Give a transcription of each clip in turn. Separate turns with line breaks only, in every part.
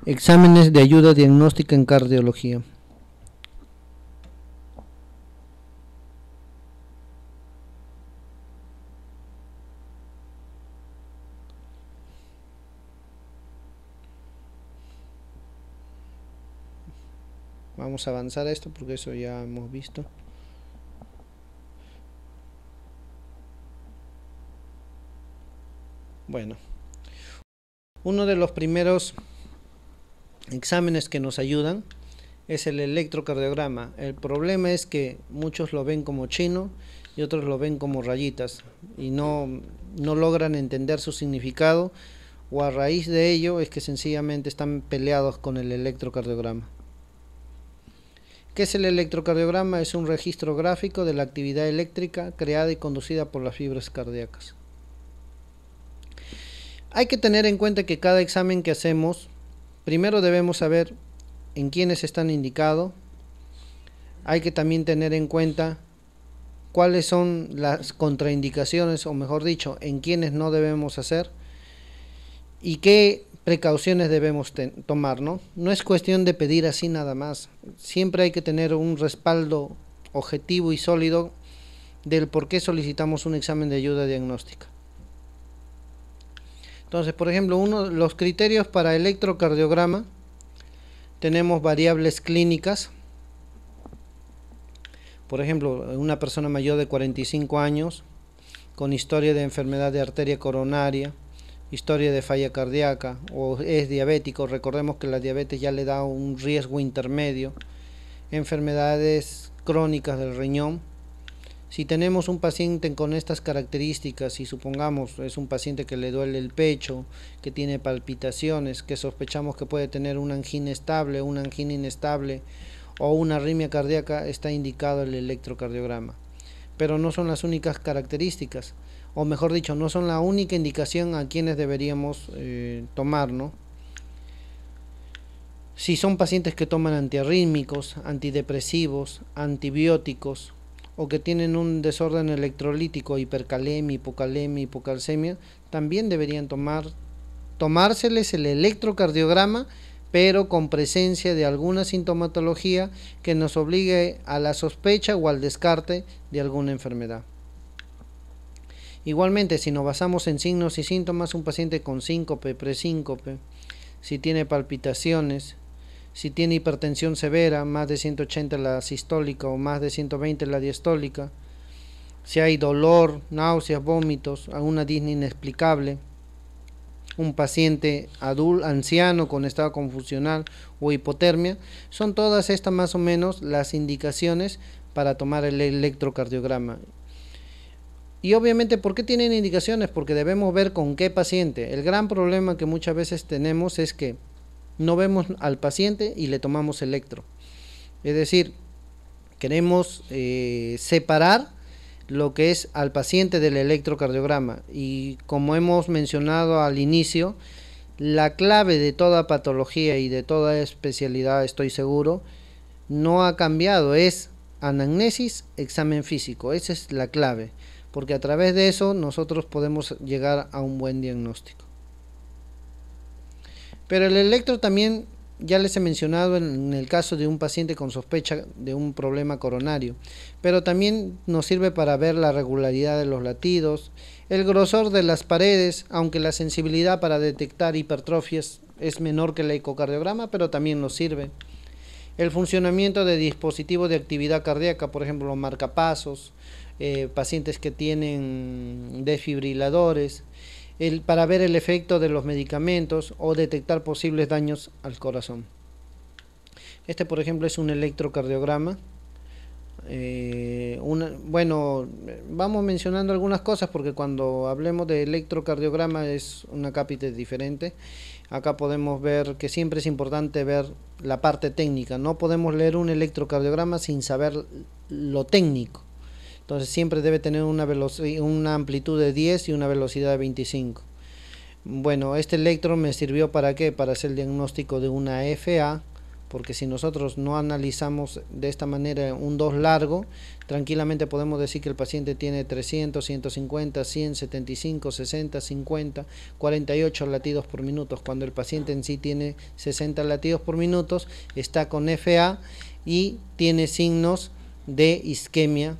Exámenes de ayuda diagnóstica en cardiología. Vamos a avanzar a esto porque eso ya hemos visto. Bueno, uno de los primeros exámenes que nos ayudan es el electrocardiograma. El problema es que muchos lo ven como chino y otros lo ven como rayitas y no logran entender su significado, o a raíz de ello es que sencillamente están peleados con el electrocardiograma. ¿Qué es el electrocardiograma? Es un registro gráfico de la actividad eléctrica creada y conducida por las fibras cardíacas. Hay que tener en cuenta que cada examen que hacemos, primero debemos saber en quiénes están indicados. Hay que también tener en cuenta cuáles son las contraindicaciones, o mejor dicho, en quiénes no debemos hacer y qué precauciones debemos tomar, ¿no? No es cuestión de pedir así nada más. Siempre hay que tener un respaldo objetivo y sólido del por qué solicitamos un examen de ayuda diagnóstica. Entonces, por ejemplo, los criterios para electrocardiograma, tenemos variables clínicas. Por ejemplo, una persona mayor de 45 años con historia de enfermedad de arteria coronaria, historia de falla cardíaca, o es diabético. Recordemos que la diabetes ya le da un riesgo intermedio. Enfermedades crónicas del riñón. Si tenemos un paciente con estas características, y supongamos es un paciente que le duele el pecho, que tiene palpitaciones, que sospechamos que puede tener una angina estable, una angina inestable o una arritmia cardíaca, está indicado el electrocardiograma. Pero no son las únicas características, o mejor dicho, no son la única indicación a quienes deberíamos tomar, ¿no? Si son pacientes que toman antiarrítmicos, antidepresivos, antibióticos, o que tienen un desorden electrolítico, hipercalemia, hipocalemia, hipocalcemia, también deberían tomárseles el electrocardiograma, pero con presencia de alguna sintomatología que nos obligue a la sospecha o al descarte de alguna enfermedad. Igualmente, si nos basamos en signos y síntomas, un paciente con síncope, presíncope, si tiene palpitaciones, si tiene hipertensión severa, más de 180 la sistólica o más de 120 la diastólica, si hay dolor, náuseas, vómitos, alguna disnea inexplicable, un paciente adulto, anciano con estado confusional o hipotermia, son todas estas más o menos las indicaciones para tomar el electrocardiograma. Y obviamente, ¿por qué tienen indicaciones? Porque debemos ver con qué paciente. El gran problema que muchas veces tenemos es que no vemos al paciente y le tomamos electro. Es decir, queremos separar lo que es al paciente del electrocardiograma. Y como hemos mencionado al inicio, la clave de toda patología y de toda especialidad, estoy seguro, no ha cambiado. Es anamnesis, examen físico. Esa es la clave, porque a través de eso nosotros podemos llegar a un buen diagnóstico. Pero el electro también, ya les he mencionado en el caso de un paciente con sospecha de un problema coronario, pero también nos sirve para ver la regularidad de los latidos, el grosor de las paredes, aunque la sensibilidad para detectar hipertrofias es menor que el ecocardiograma, pero también nos sirve. El funcionamiento de dispositivos de actividad cardíaca, por ejemplo los marcapasos, pacientes que tienen desfibriladores, para ver el efecto de los medicamentos o detectar posibles daños al corazón. Este, por ejemplo, es un electrocardiograma. Bueno, vamos mencionando algunas cosas porque cuando hablemos de electrocardiograma es una cápita diferente. Acá podemos ver que siempre es importante ver la parte técnica. No podemos leer un electrocardiograma sin saber lo técnico. Entonces siempre debe tener una amplitud de 10 y una velocidad de 25. Bueno, este electro me sirvió para ¿qué? Para hacer el diagnóstico de una FA, porque si nosotros no analizamos de esta manera un 2 largo, tranquilamente podemos decir que el paciente tiene 300, 150, 100, 75, 60, 50, 48 latidos por minuto, cuando el paciente en sí tiene 60 latidos por minuto, está con FA y tiene signos de isquemia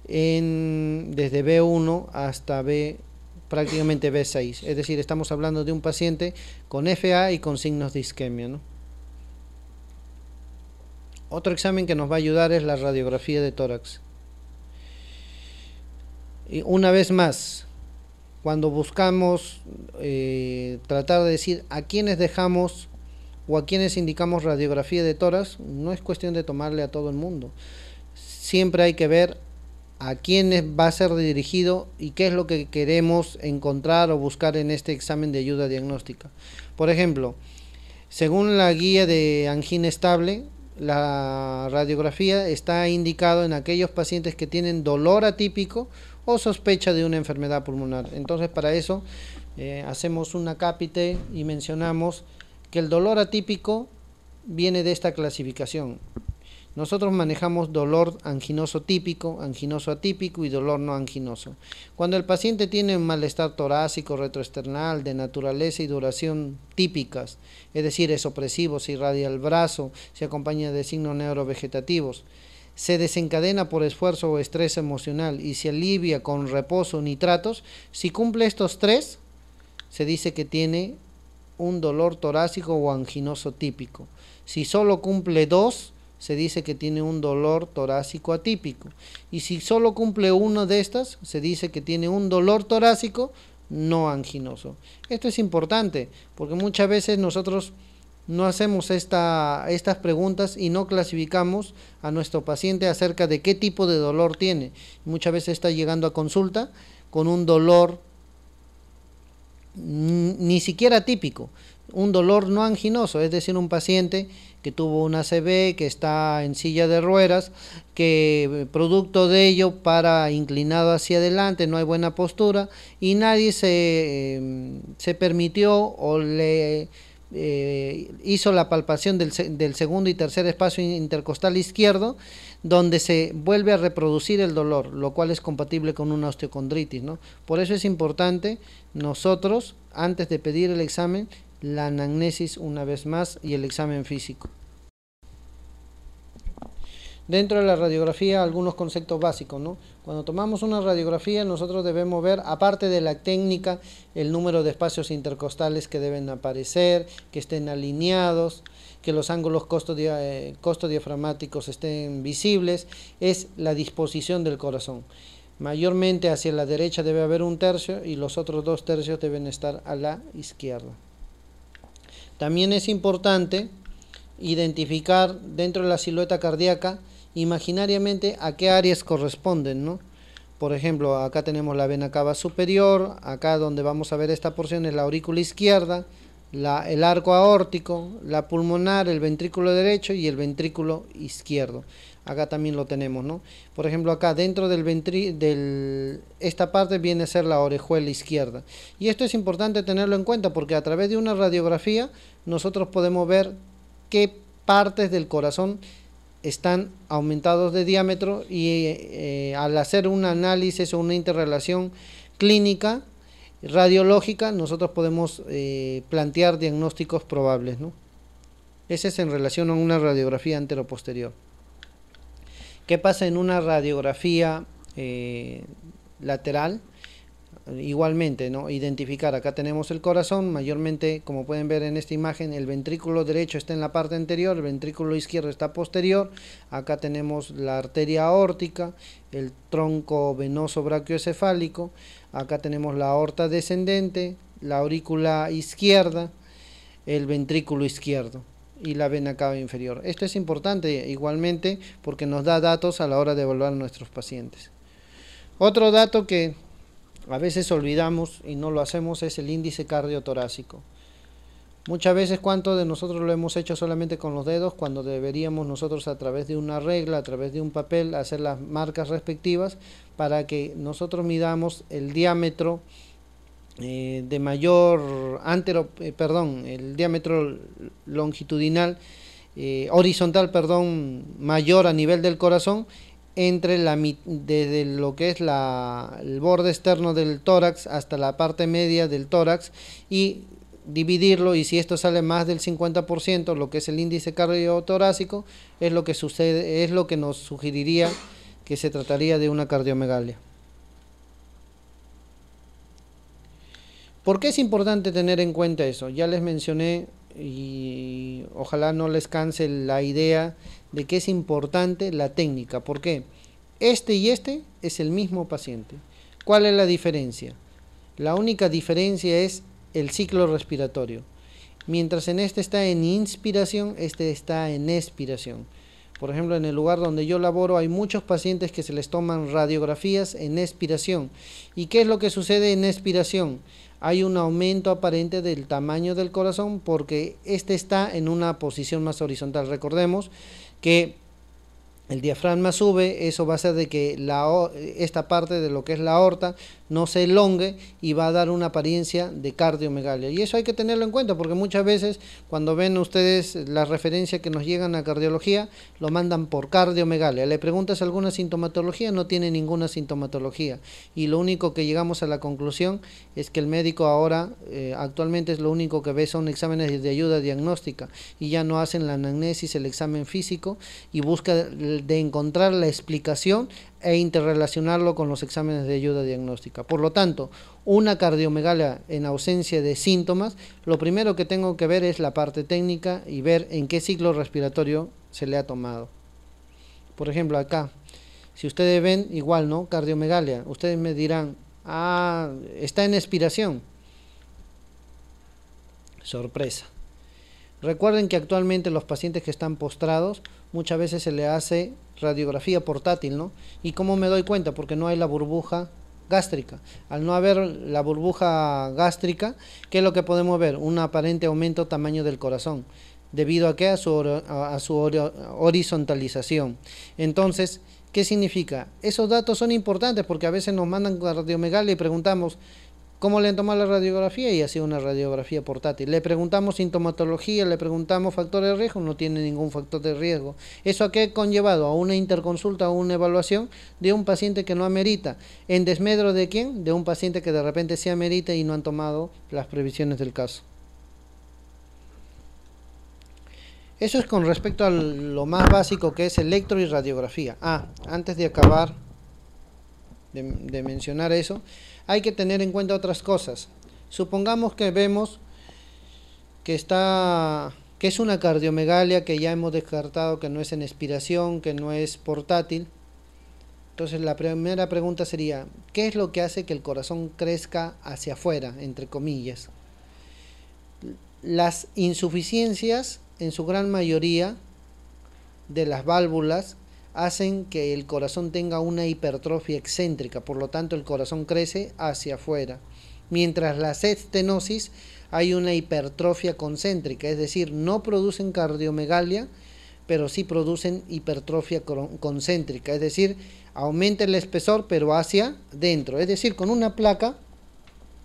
desde B1 hasta prácticamente B6, es decir, estamos hablando de un paciente con FA y con signos de isquemia, ¿no? Otro examen que nos va a ayudar es la radiografía de tórax. Y una vez más, cuando buscamos tratar de decir a quiénes dejamos o a quiénes indicamos radiografía de tórax, no es cuestión de tomarle a todo el mundo. Siempre hay que ver a quiénes va a ser dirigido y qué es lo que queremos encontrar o buscar en este examen de ayuda diagnóstica. Por ejemplo, según la guía de angina estable, la radiografía está indicado en aquellos pacientes que tienen dolor atípico o sospecha de una enfermedad pulmonar. Entonces, para eso hacemos un acápite y mencionamos que el dolor atípico viene de esta clasificación. Nosotros manejamos dolor anginoso típico, anginoso atípico y dolor no anginoso. Cuando el paciente tiene un malestar torácico, retroesternal, de naturaleza y duración típicas, es decir, es opresivo, se irradia el brazo, se acompaña de signos neurovegetativos, se desencadena por esfuerzo o estrés emocional y se alivia con reposo o nitratos, si cumple estos tres, se dice que tiene un dolor torácico o anginoso típico. Si solo cumple dos, se dice que tiene un dolor torácico atípico. Y si solo cumple uno de estas, se dice que tiene un dolor torácico no anginoso. Esto es importante, porque muchas veces nosotros no hacemos estas preguntas y no clasificamos a nuestro paciente acerca de qué tipo de dolor tiene. Muchas veces está llegando a consulta con un dolor ni siquiera típico, un dolor no anginoso, es decir, un paciente que tuvo una ACV, que está en silla de ruedas, que producto de ello para inclinado hacia adelante, no hay buena postura y nadie se permitió o le hizo la palpación del segundo y tercer espacio intercostal izquierdo, donde se vuelve a reproducir el dolor, lo cual es compatible con una osteocondritis, ¿no? Por eso es importante nosotros, antes de pedir el examen, la anamnesis una vez más y el examen físico. Dentro de la radiografía, algunos conceptos básicos, ¿no? Cuando tomamos una radiografía, nosotros debemos ver, aparte de la técnica, el número de espacios intercostales que deben aparecer, que estén alineados, que los ángulos costodiafragmáticos estén visibles, es la disposición del corazón. Mayormente hacia la derecha debe haber un tercio y los otros 2 tercios deben estar a la izquierda. También es importante identificar dentro de la silueta cardíaca imaginariamente a qué áreas corresponden, ¿no? Por ejemplo, acá tenemos la vena cava superior, acá donde vamos a ver esta porción es la aurícula izquierda, el arco aórtico, la pulmonar, el ventrículo derecho y el ventrículo izquierdo. Acá también lo tenemos, ¿no? Por ejemplo, acá dentro esta parte viene a ser la orejuela izquierda. Y esto es importante tenerlo en cuenta porque a través de una radiografía nosotros podemos ver qué partes del corazón están aumentados de diámetro y al hacer un análisis o una interrelación clínica radiológica nosotros podemos plantear diagnósticos probables, ¿no? Ese es en relación a una radiografía anteroposterior. ¿Qué pasa en una radiografía lateral? Igualmente, ¿no? Identificar, acá tenemos el corazón, mayormente, como pueden ver en esta imagen, el ventrículo derecho está en la parte anterior, el ventrículo izquierdo está posterior, acá tenemos la arteria aórtica, el tronco venoso brachiocefálico, acá tenemos la aorta descendente, la aurícula izquierda, el ventrículo izquierdo y la vena cava inferior. Esto es importante igualmente porque nos da datos a la hora de evaluar a nuestros pacientes. Otro dato que a veces olvidamos y no lo hacemos es el índice cardiotorácico. Muchas veces, ¿cuánto de nosotros lo hemos hecho solamente con los dedos cuando deberíamos nosotros a través de una regla, a través de un papel, hacer las marcas respectivas para que nosotros midamos el diámetro el diámetro longitudinal horizontal, perdón, mayor a nivel del corazón, desde lo que es el borde externo del tórax hasta la parte media del tórax, y dividirlo, y si esto sale más del 50%, lo que es el índice cardiotorácico, es lo que sucede, es lo que nos sugeriría que se trataría de una cardiomegalia. ¿Por qué es importante tener en cuenta eso? Ya les mencioné, y ojalá no les canse la idea de que es importante la técnica. ¿Por qué? Este y este es el mismo paciente. ¿Cuál es la diferencia? La única diferencia es el ciclo respiratorio. Mientras en este está en inspiración, este está en expiración. Por ejemplo, en el lugar donde yo laboro hay muchos pacientes que se les toman radiografías en expiración. ¿Y qué es lo que sucede en expiración? Hay un aumento aparente del tamaño del corazón porque este está en una posición más horizontal. Recordemos que el diafragma sube, eso va a hacer de que esta parte de lo que es la aorta no se elongue y va a dar una apariencia de cardiomegalia. Y eso hay que tenerlo en cuenta porque muchas veces cuando ven ustedes la referencia que nos llegan a cardiología, lo mandan por cardiomegalia. Le preguntas alguna sintomatología, no tiene ninguna sintomatología. Y lo único que llegamos a la conclusión es que el médico ahora, actualmente es lo único que ve son exámenes de ayuda diagnóstica y ya no hacen la anamnesis, el examen físico, y busca de encontrar la explicación e interrelacionarlo con los exámenes de ayuda diagnóstica. Por lo tanto, una cardiomegalia en ausencia de síntomas, lo primero que tengo que ver es la parte técnica y ver en qué ciclo respiratorio se le ha tomado. Por ejemplo, acá, si ustedes ven igual, ¿no? Cardiomegalia, ustedes me dirán, está en expiración. Sorpresa. Recuerden que actualmente los pacientes que están postrados muchas veces se le hace radiografía portátil, ¿no? ¿Y cómo me doy cuenta? Porque no hay la burbuja gástrica. Al no haber la burbuja gástrica, ¿qué es lo que podemos ver? Un aparente aumento tamaño del corazón. ¿Debido a qué? A su horizontalización. Entonces, ¿qué significa? Esos datos son importantes porque a veces nos mandan cardiomegalia y preguntamos, ¿cómo le han tomado la radiografía? Y ha sido una radiografía portátil. Le preguntamos sintomatología, le preguntamos factores de riesgo, no tiene ningún factor de riesgo. ¿Eso a qué ha conllevado? A una interconsulta, a una evaluación de un paciente que no amerita. ¿En desmedro de quién? De un paciente que de repente sí amerita y no han tomado las previsiones del caso. Eso es con respecto a lo más básico que es electro y radiografía. Antes de acabar de mencionar eso, hay que tener en cuenta otras cosas. Supongamos que vemos que es una cardiomegalia que ya hemos descartado que no es en expiración, que no es portátil. Entonces la primera pregunta sería, ¿qué es lo que hace que el corazón crezca hacia afuera, entre comillas? Las insuficiencias, en su gran mayoría, de las válvulas hacen que el corazón tenga una hipertrofia excéntrica, por lo tanto el corazón crece hacia afuera. Mientras las estenosis hay una hipertrofia concéntrica, es decir, no producen cardiomegalia, pero sí producen hipertrofia concéntrica, es decir, aumenta el espesor pero hacia dentro. Es decir, con una placa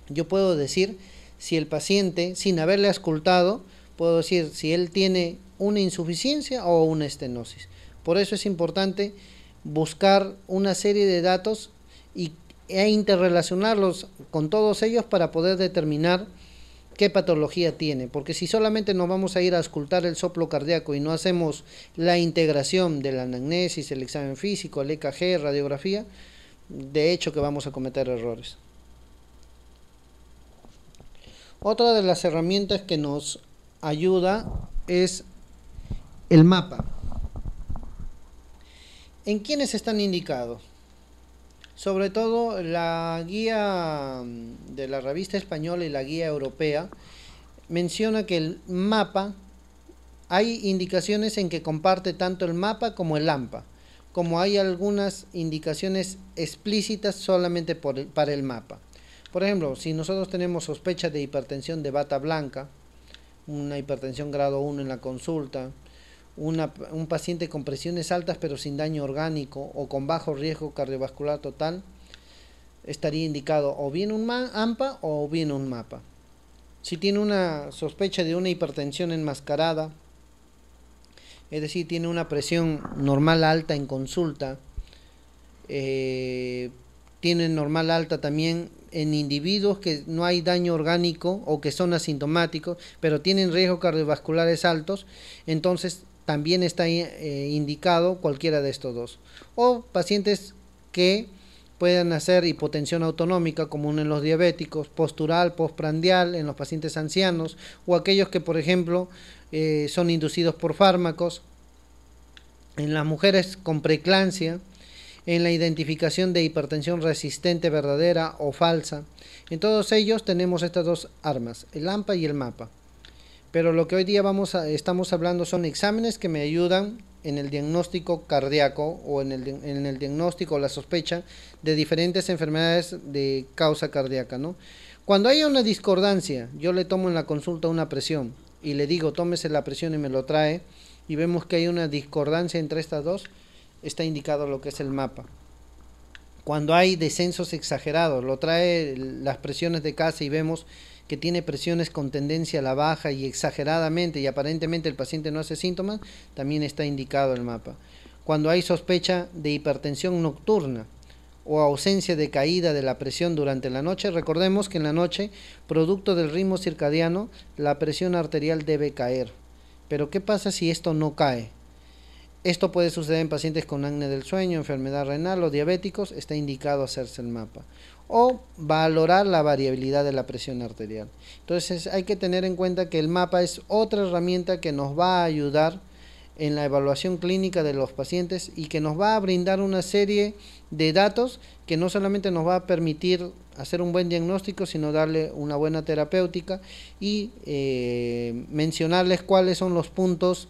yo puedo decir si el paciente, sin haberle auscultado, puedo decir si él tiene una insuficiencia o una estenosis. Por eso es importante buscar una serie de datos e interrelacionarlos con todos ellos para poder determinar qué patología tiene, porque si solamente nos vamos a ir a auscultar el soplo cardíaco y no hacemos la integración de la anamnesis, el examen físico, el EKG, radiografía, de hecho que vamos a cometer errores. Otra de las herramientas que nos ayuda es el mapa. ¿En quiénes están indicados? Sobre todo la guía de la revista española y la guía europea menciona que el mapa, hay indicaciones en que comparte tanto el mapa como el AMPA, como hay algunas indicaciones explícitas solamente para el mapa. Por ejemplo, si nosotros tenemos sospecha de hipertensión de bata blanca, una hipertensión grado 1 en la consulta, un paciente con presiones altas pero sin daño orgánico o con bajo riesgo cardiovascular total, estaría indicado o bien un AMPA o bien un MAPA. Si tiene una sospecha de una hipertensión enmascarada, es decir, tiene una presión normal alta en consulta, tiene normal alta también en individuos que no hay daño orgánico o que son asintomáticos, pero tienen riesgos cardiovasculares altos, entonces también está indicado cualquiera de estos dos. O pacientes que puedan hacer hipotensión autonómica, común en los diabéticos, postural, postprandial en los pacientes ancianos, o aquellos que, por ejemplo, son inducidos por fármacos, en las mujeres con preeclampsia, en la identificación de hipertensión resistente verdadera o falsa. En todos ellos tenemos estas dos armas, el AMPA y el MAPA. Pero lo que hoy día estamos hablando son exámenes que me ayudan en el diagnóstico cardíaco o en el diagnóstico o la sospecha de diferentes enfermedades de causa cardíaca, ¿no? Cuando haya una discordancia, yo le tomo en la consulta una presión y le digo tómese la presión y me lo trae, y vemos que hay una discordancia entre estas dos, está indicado lo que es el MAPA. Cuando hay descensos exagerados, lo trae las presiones de casa y vemos que tiene presiones con tendencia a la baja y exageradamente y aparentemente el paciente no hace síntomas, también está indicado el MAPA. Cuando hay sospecha de hipertensión nocturna o ausencia de caída de la presión durante la noche, recordemos que en la noche, producto del ritmo circadiano, la presión arterial debe caer. Pero ¿qué pasa si esto no cae? Esto puede suceder en pacientes con apnea del sueño, enfermedad renal o diabéticos, está indicado hacerse el MAPA. O valorar la variabilidad de la presión arterial. Entonces hay que tener en cuenta que el MAPA es otra herramienta que nos va a ayudar en la evaluación clínica de los pacientes y que nos va a brindar una serie de datos que no solamente nos va a permitir hacer un buen diagnóstico, sino darle una buena terapéutica y mencionarles cuáles son los puntos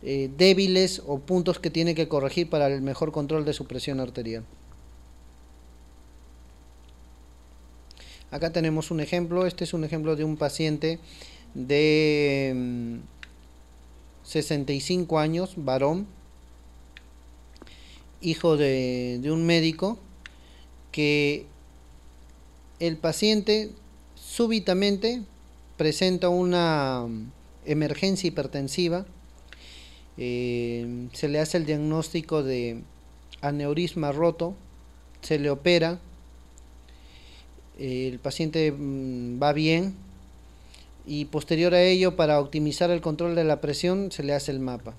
débiles o puntos que tiene que corregir para el mejor control de su presión arterial. Acá tenemos un ejemplo, este es un ejemplo de un paciente de 65 años, varón, hijo de un médico, que el paciente súbitamente presenta una emergencia hipertensiva, se le hace el diagnóstico de aneurisma roto, se le opera, el paciente va bien y posterior a ello, para optimizar el control de la presión, se le hace el MAPA.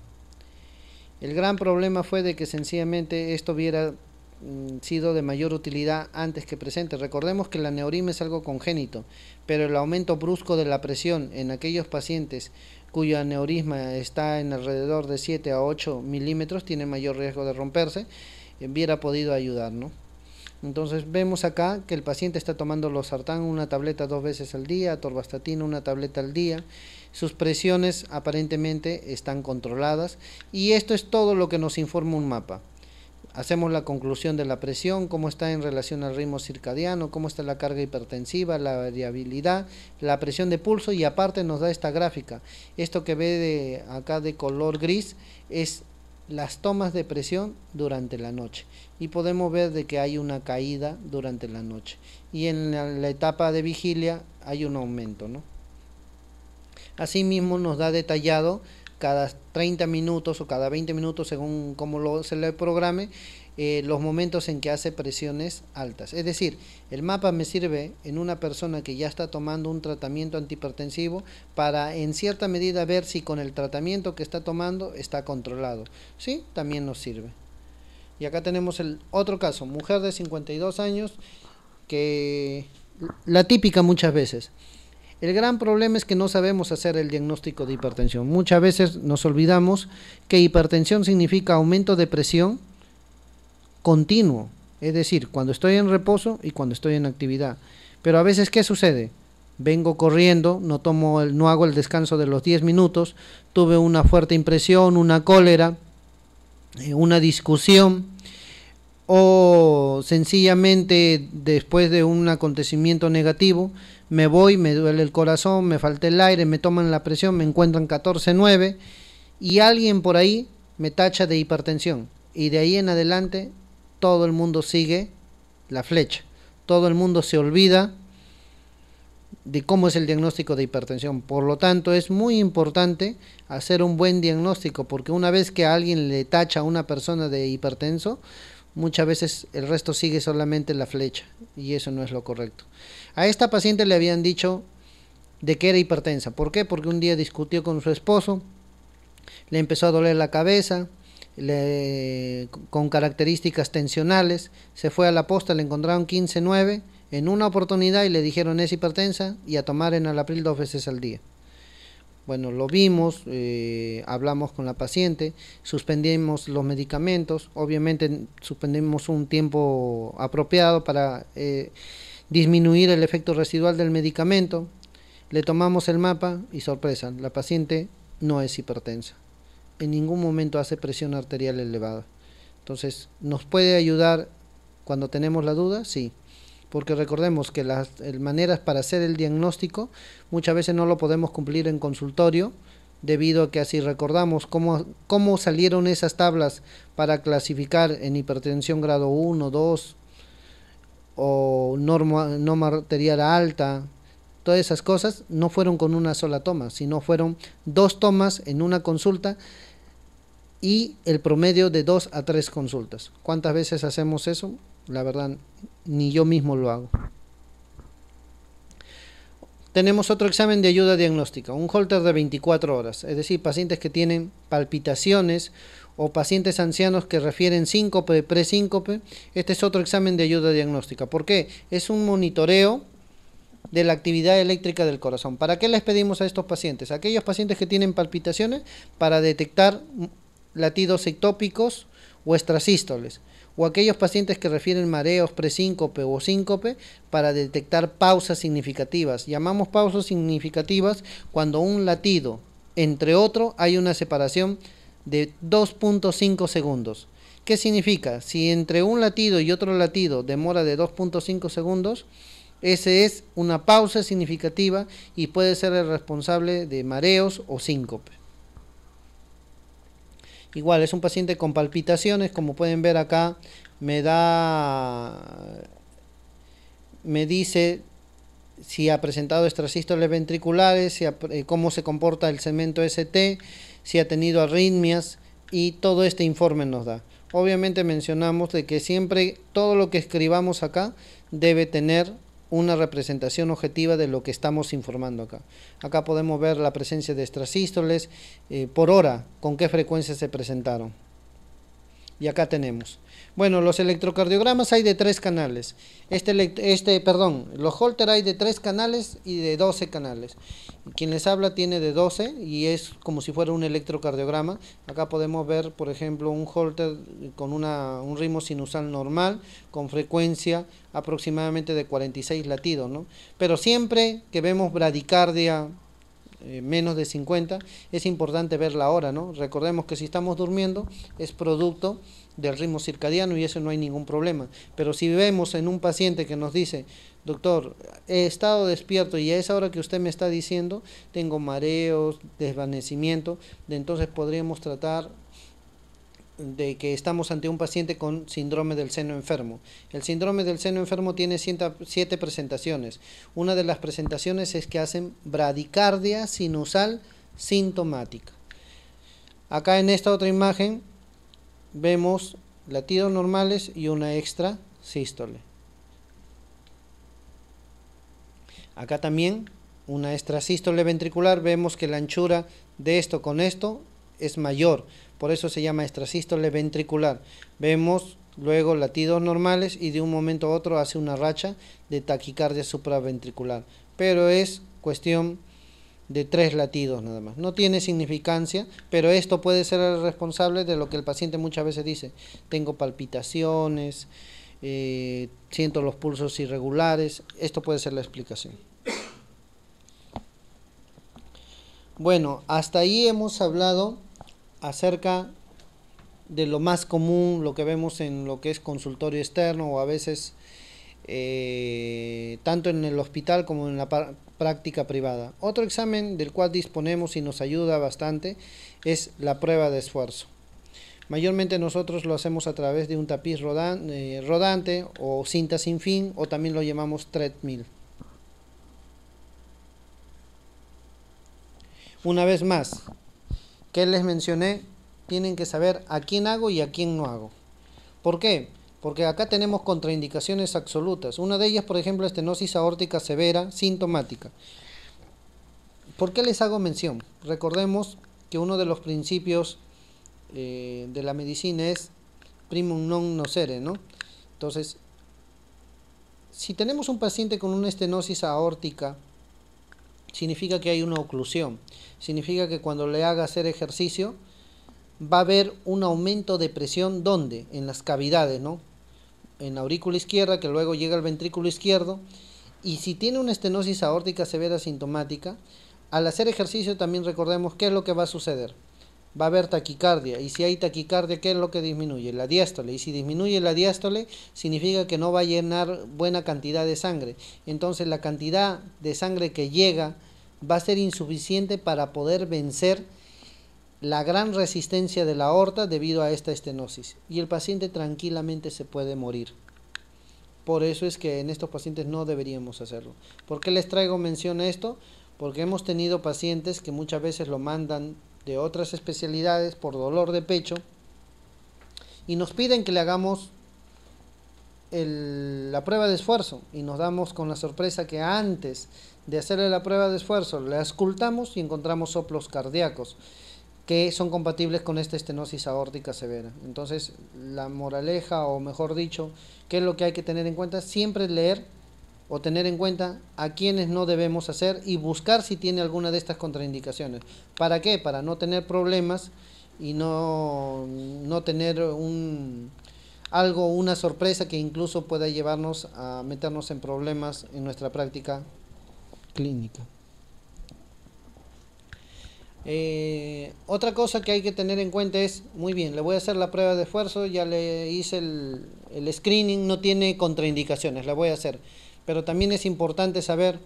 El gran problema fue de que sencillamente esto hubiera sido de mayor utilidad antes que presente. Recordemos que el aneurisma es algo congénito, pero el aumento brusco de la presión en aquellos pacientes cuyo aneurisma está en alrededor de 7 a 8 milímetros tiene mayor riesgo de romperse, hubiera podido ayudar, ¿no? Entonces vemos acá que el paciente está tomando losartán, una tableta 2 veces al día, atorvastatina una tableta al día, sus presiones aparentemente están controladas y esto es todo lo que nos informa un MAPA. Hacemos la conclusión de la presión, cómo está en relación al ritmo circadiano, cómo está la carga hipertensiva, la variabilidad, la presión de pulso y aparte nos da esta gráfica. Esto que ve acá de color gris es las tomas de presión durante la noche y podemos ver de que hay una caída durante la noche y en la etapa de vigilia hay un aumento, ¿no? Asimismo nos da detallado cada 30 minutos o cada 20 minutos según cómo se le programe los momentos en que hace presiones altas. Es decir, el MAPA me sirve en una persona que ya está tomando un tratamiento antihipertensivo para en cierta medida ver si con el tratamiento que está tomando está controlado. Sí, también nos sirve. Y acá tenemos el otro caso, mujer de 52 años, que la típica muchas veces. El gran problema es que no sabemos hacer el diagnóstico de hipertensión. Muchas veces nos olvidamos que hipertensión significa aumento de presión continuo, es decir, cuando estoy en reposo y cuando estoy en actividad. Pero a veces, ¿qué sucede? Vengo corriendo, no hago el descanso de los 10 minutos, tuve una fuerte impresión, una cólera, una discusión, o sencillamente después de un acontecimiento negativo, me voy, me duele el corazón, me falta el aire, me toman la presión, me encuentran 14,9 y alguien por ahí me tacha de hipertensión y de ahí en adelante todo el mundo sigue la flecha, todo el mundo se olvida de cómo es el diagnóstico de hipertensión. Por lo tanto, es muy importante hacer un buen diagnóstico, porque una vez que a alguien le tacha a una persona de hipertenso, muchas veces el resto sigue solamente la flecha, y eso no es lo correcto. A esta paciente le habían dicho de que era hipertensa. ¿Por qué? Porque un día discutió con su esposo, le empezó a doler la cabeza, con características tensionales, se fue a la posta, le encontraron 15,9 en una oportunidad y le dijeron es hipertensa y a tomar enalapril 2 veces al día. Bueno, lo vimos, hablamos con la paciente, suspendimos los medicamentos, obviamente suspendimos un tiempo apropiado para disminuir el efecto residual del medicamento, le tomamos el mapa y sorpresa, la paciente no es hipertensa, en ningún momento hace presión arterial elevada. Entonces, ¿nos puede ayudar cuando tenemos la duda? Sí. Porque recordemos que las maneras para hacer el diagnóstico muchas veces no lo podemos cumplir en consultorio, debido a que así recordamos cómo salieron esas tablas para clasificar en hipertensión grado 1, 2 o norma arterial alta. Todas esas cosas no fueron con una sola toma, sino fueron 2 tomas en una consulta y el promedio de 2 a 3 consultas. ¿Cuántas veces hacemos eso? La verdad, ni yo mismo lo hago. Tenemos otro examen de ayuda diagnóstica, un Holter de 24 horas, es decir, pacientes que tienen palpitaciones o pacientes ancianos que refieren síncope, presíncope. Este es otro examen de ayuda diagnóstica. ¿Por qué? Es un monitoreo de la actividad eléctrica del corazón. ¿Para qué les pedimos a estos pacientes? Aquellos pacientes que tienen palpitaciones, para detectar latidos ectópicos o extrasístoles, o aquellos pacientes que refieren mareos, presíncope o síncope, para detectar pausas significativas. Llamamos pausas significativas cuando un latido entre otro hay una separación de 2.5 segundos. ¿Qué significa? Si entre un latido y otro latido demora de 2.5 segundos, ese es una pausa significativa y puede ser el responsable de mareos o síncope. Igual es un paciente con palpitaciones, como pueden ver acá, me dice si ha presentado extrasístoles ventriculares, cómo se comporta el segmento ST, si ha tenido arritmias, y todo este informe nos da. Obviamente mencionamos de que siempre todo lo que escribamos acá debe tener una representación objetiva de lo que estamos informando acá. Acá podemos ver la presencia de extrasístoles por hora, con qué frecuencia se presentaron. Y acá tenemos. Bueno, los electrocardiogramas hay de 3 canales. Los Holter hay de 3 canales y de 12 canales. Quien les habla tiene de 12 y es como si fuera un electrocardiograma. Acá podemos ver, por ejemplo, un Holter con un ritmo sinusal normal, con frecuencia aproximadamente de 46 latidos, ¿no? Pero siempre que vemos bradicardia menos de 50, es importante ver la hora, ¿no? Recordemos que si estamos durmiendo es producto del ritmo circadiano y eso no hay ningún problema. Pero si vemos en un paciente que nos dice, doctor, he estado despierto y a esa hora que usted me está diciendo tengo mareos, desvanecimiento, entonces podríamos tratar de que estamos ante un paciente con síndrome del seno enfermo. El síndrome del seno enfermo tiene 7 presentaciones. Una de las presentaciones es que hacen bradicardia sinusal sintomática. Acá en esta otra imagen vemos latidos normales y una extrasístole. Acá también una extrasístole ventricular, vemos que la anchura de esto con esto es mayor, por eso se llama extrasístole ventricular. Vemos luego latidos normales y de un momento a otro hace una racha de taquicardia supraventricular, pero es cuestión de 3 latidos nada más. No tiene significancia, pero esto puede ser el responsable de lo que el paciente muchas veces dice: tengo palpitaciones, siento los pulsos irregulares. Esto puede ser la explicación. Bueno, hasta ahí hemos hablado acerca de lo más común, lo que vemos en lo que es consultorio externo o a veces tanto en el hospital como en la práctica privada. Otro examen del cual disponemos y nos ayuda bastante es la prueba de esfuerzo. Mayormente nosotros lo hacemos a través de un tapiz rodante o cinta sin fin, o también lo llamamos treadmill. Una vez más, ¿qué les mencioné? Tienen que saber a quién hago y a quién no hago. ¿Por qué? Porque acá tenemos contraindicaciones absolutas. Una de ellas, por ejemplo, estenosis aórtica severa sintomática. ¿Por qué les hago mención? Recordemos que uno de los principios de la medicina es primum non nocere, ¿no? Entonces, si tenemos un paciente con una estenosis aórtica, significa que hay una oclusión. Significa que cuando le haga hacer ejercicio, va a haber un aumento de presión, ¿dónde? En las cavidades, ¿no? En la aurícula izquierda, que luego llega al ventrículo izquierdo. Y si tiene una estenosis aórtica severa sintomática, al hacer ejercicio también recordemos qué es lo que va a suceder. Va a haber taquicardia, y si hay taquicardia, ¿qué es lo que disminuye? La diástole, y si disminuye la diástole, significa que no va a llenar buena cantidad de sangre. Entonces la cantidad de sangre que llega va a ser insuficiente para poder vencer la gran resistencia de la aorta debido a esta estenosis, y el paciente tranquilamente se puede morir. Por eso es que en estos pacientes no deberíamos hacerlo. ¿Por qué les traigo mención a esto? Porque hemos tenido pacientes que muchas veces lo mandan de otras especialidades por dolor de pecho y nos piden que le hagamos la prueba de esfuerzo, y nos damos con la sorpresa que antes de hacerle la prueba de esfuerzo le auscultamos y encontramos soplos cardíacos que son compatibles con esta estenosis aórtica severa. Entonces, la moraleja, o mejor dicho, ¿qué es lo que hay que tener en cuenta? Siempre leer o tener en cuenta a quienes no debemos hacer y buscar si tiene alguna de estas contraindicaciones. ¿Para qué? Para no tener problemas y no tener una sorpresa que incluso pueda llevarnos a meternos en problemas en nuestra práctica clínica. Otra cosa que hay que tener en cuenta es, muy bien, le voy a hacer la prueba de esfuerzo, ya le hice el screening, no tiene contraindicaciones, la voy a hacer. Pero también es importante saber,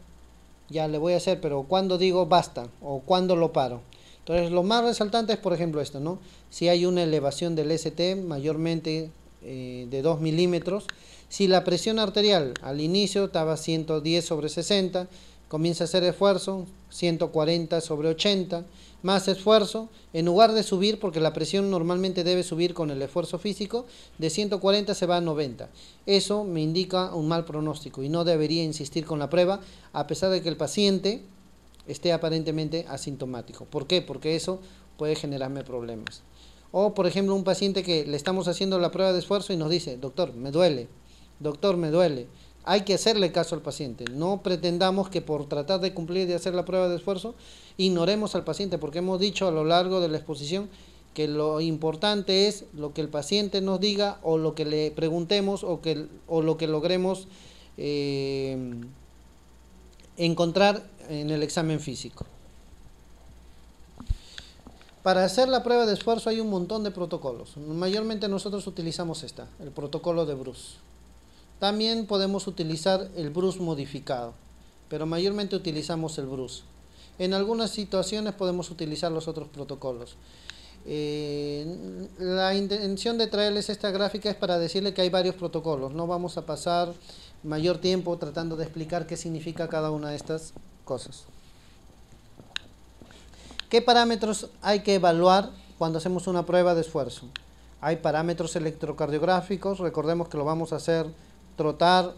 ya le voy a hacer, pero cuando digo basta o cuando lo paro. Entonces lo más resaltante es, por ejemplo, esto, ¿no? Si hay una elevación del ST, mayormente de 2 milímetros, si la presión arterial al inicio estaba 110/60, comienza a hacer esfuerzo, 140/80, más esfuerzo, en lugar de subir, porque la presión normalmente debe subir con el esfuerzo físico, de 140 se va a 90. Eso me indica un mal pronóstico y no debería insistir con la prueba, a pesar de que el paciente esté aparentemente asintomático. ¿Por qué? Porque eso puede generarme problemas. O, por ejemplo, un paciente que le estamos haciendo la prueba de esfuerzo y nos dice, doctor, me duele, doctor, me duele. Hay que hacerle caso al paciente. No pretendamos que por tratar de cumplir de hacer la prueba de esfuerzo ignoremos al paciente, porque hemos dicho a lo largo de la exposición que lo importante es lo que el paciente nos diga, o lo que le preguntemos, o lo que logremos encontrar en el examen físico. Para hacer la prueba de esfuerzo hay un montón de protocolos. Mayormente nosotros utilizamos el protocolo de Bruce. También podemos utilizar el Bruce modificado, pero mayormente utilizamos el Bruce. En algunas situaciones podemos utilizar los otros protocolos. La intención de traerles esta gráfica es para decirle que hay varios protocolos. No vamos a pasar mayor tiempo tratando de explicar qué significa cada una de estas cosas. ¿Qué parámetros hay que evaluar cuando hacemos una prueba de esfuerzo? Hay parámetros electrocardiográficos. Recordemos que lo vamos a hacer trotar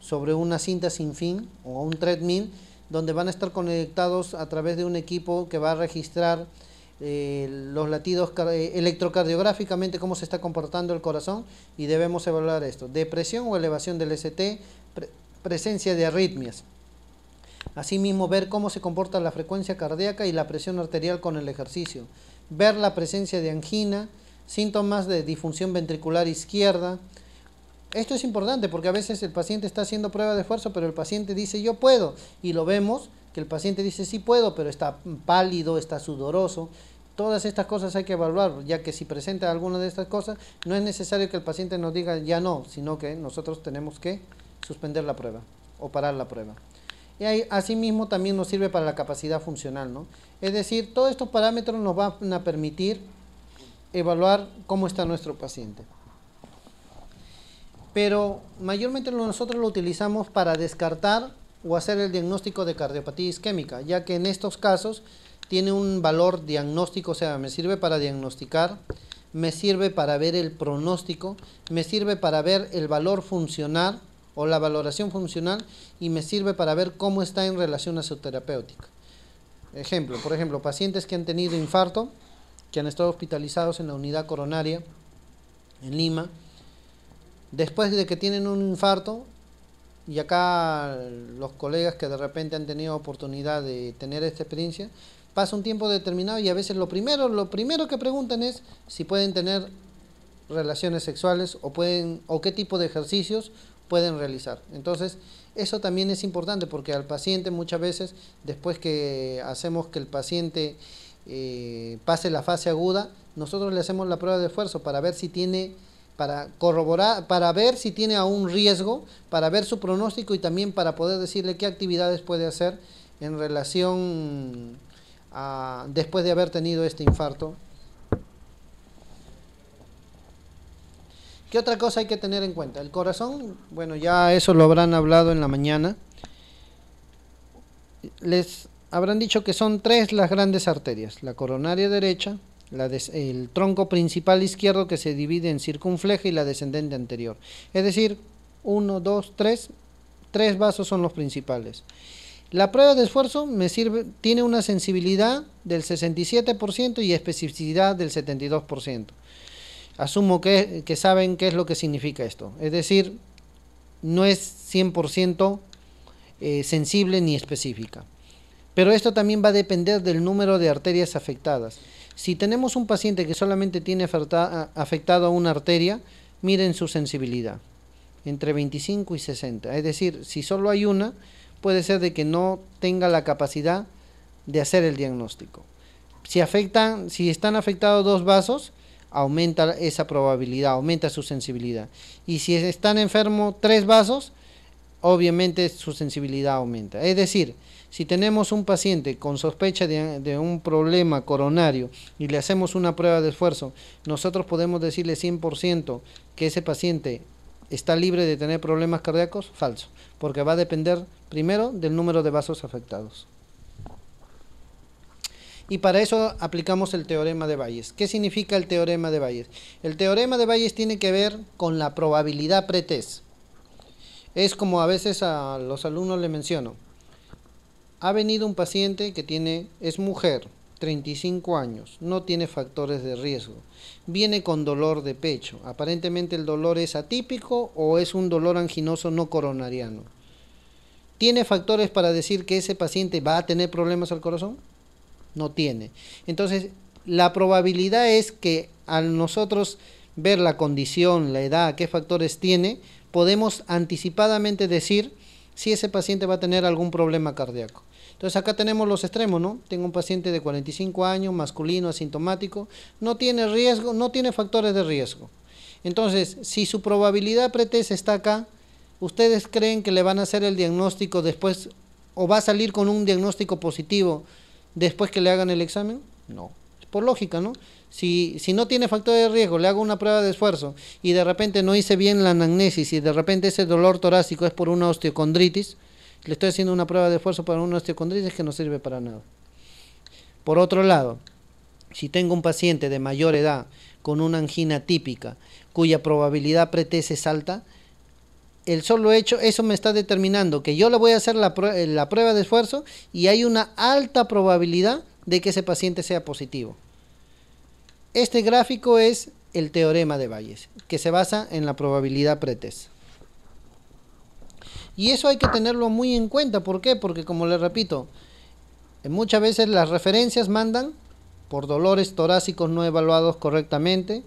sobre una cinta sin fin o un treadmill, donde van a estar conectados a través de un equipo que va a registrar los latidos electrocardiográficamente, cómo se está comportando el corazón, y debemos evaluar esto: depresión o elevación del ST, presencia de arritmias. Asimismo, ver cómo se comporta la frecuencia cardíaca y la presión arterial con el ejercicio, ver la presencia de angina, síntomas de disfunción ventricular izquierda. Esto es importante porque a veces el paciente está haciendo prueba de esfuerzo, pero el paciente dice yo puedo, y lo vemos que el paciente dice sí puedo, pero está pálido, está sudoroso. Todas estas cosas hay que evaluar, ya que si presenta alguna de estas cosas, no es necesario que el paciente nos diga ya no, sino que nosotros tenemos que suspender la prueba o parar la prueba. Y asimismo también nos sirve para la capacidad funcional, ¿no? Es decir, todos estos parámetros nos van a permitir evaluar cómo está nuestro paciente. Pero mayormente nosotros lo utilizamos para descartar o hacer el diagnóstico de cardiopatía isquémica, ya que en estos casos tiene un valor diagnóstico, o sea, me sirve para diagnosticar, me sirve para ver el pronóstico, me sirve para ver el valor funcional o la valoración funcional y me sirve para ver cómo está en relación a su terapéutica. Ejemplo, por ejemplo, pacientes que han tenido infarto, que han estado hospitalizados en la unidad coronaria en Lima, después de que tienen un infarto, y acá los colegas que de repente han tenido oportunidad de tener esta experiencia, pasa un tiempo determinado y a veces lo primero que preguntan es si pueden tener relaciones sexuales o qué tipo de ejercicios pueden realizar. Entonces, eso también es importante porque al paciente muchas veces, después que hacemos que el paciente pase la fase aguda, nosotros le hacemos la prueba de esfuerzo para ver si tiene, para corroborar, para ver si tiene aún riesgo, para ver su pronóstico y también para poder decirle qué actividades puede hacer en relación a después de haber tenido este infarto. ¿Qué otra cosa hay que tener en cuenta? El corazón, bueno, ya eso lo habrán hablado en la mañana. Les habrán dicho que son tres las grandes arterias: la coronaria derecha, el tronco principal izquierdo que se divide en circunfleja y la descendente anterior. Es decir, 1, 2, 3, tres vasos son los principales. La prueba de esfuerzo me sirve, tiene una sensibilidad del 67% y especificidad del 72%. Asumo que saben qué es lo que significa esto. Es decir, no es 100% sensible ni específica. Pero esto también va a depender del número de arterias afectadas. Si tenemos un paciente que solamente tiene afectado a una arteria, miren su sensibilidad, entre 25 y 60. Es decir, si solo hay una, puede ser de que no tenga la capacidad de hacer el diagnóstico. Si están afectados dos vasos, aumenta esa probabilidad, aumenta su sensibilidad. Y si están enfermos tres vasos, obviamente su sensibilidad aumenta. Es decir, si tenemos un paciente con sospecha de un problema coronario y le hacemos una prueba de esfuerzo, nosotros podemos decirle 100% que ese paciente está libre de tener problemas cardíacos. Falso, porque va a depender primero del número de vasos afectados. Y para eso aplicamos el teorema de Bayes. ¿Qué significa el teorema de Bayes? El teorema de Bayes tiene que ver con la probabilidad pretest. Es como a veces a los alumnos les menciono. Ha venido un paciente que es mujer, 35 años, no tiene factores de riesgo. Viene con dolor de pecho. Aparentemente el dolor es atípico o es un dolor anginoso no coronariano. ¿Tiene factores para decir que ese paciente va a tener problemas al corazón? No tiene. Entonces, la probabilidad es que al nosotros ver la condición, la edad, qué factores tiene, podemos anticipadamente decir si ese paciente va a tener algún problema cardíaco. Entonces acá tenemos los extremos, ¿no? Tengo un paciente de 45 años, masculino, asintomático, no tiene riesgo, no tiene factores de riesgo. Entonces, si su probabilidad pretest está acá, ¿ustedes creen que le van a hacer el diagnóstico después o va a salir con un diagnóstico positivo después que le hagan el examen? No, es por lógica, ¿no? Si no tiene factor de riesgo, le hago una prueba de esfuerzo y de repente no hice bien la anamnesis y de repente ese dolor torácico es por una osteocondritis, le estoy haciendo una prueba de esfuerzo para una osteocondritis que no sirve para nada. Por otro lado, si tengo un paciente de mayor edad con una angina típica cuya probabilidad pretest es alta, el solo hecho, eso me está determinando que yo le voy a hacer la prueba de esfuerzo y hay una alta probabilidad de que ese paciente sea positivo. Este gráfico es el teorema de Bayes, que se basa en la probabilidad pretest. Y eso hay que tenerlo muy en cuenta. ¿Por qué? Porque, como les repito, muchas veces las referencias mandan por dolores torácicos no evaluados correctamente,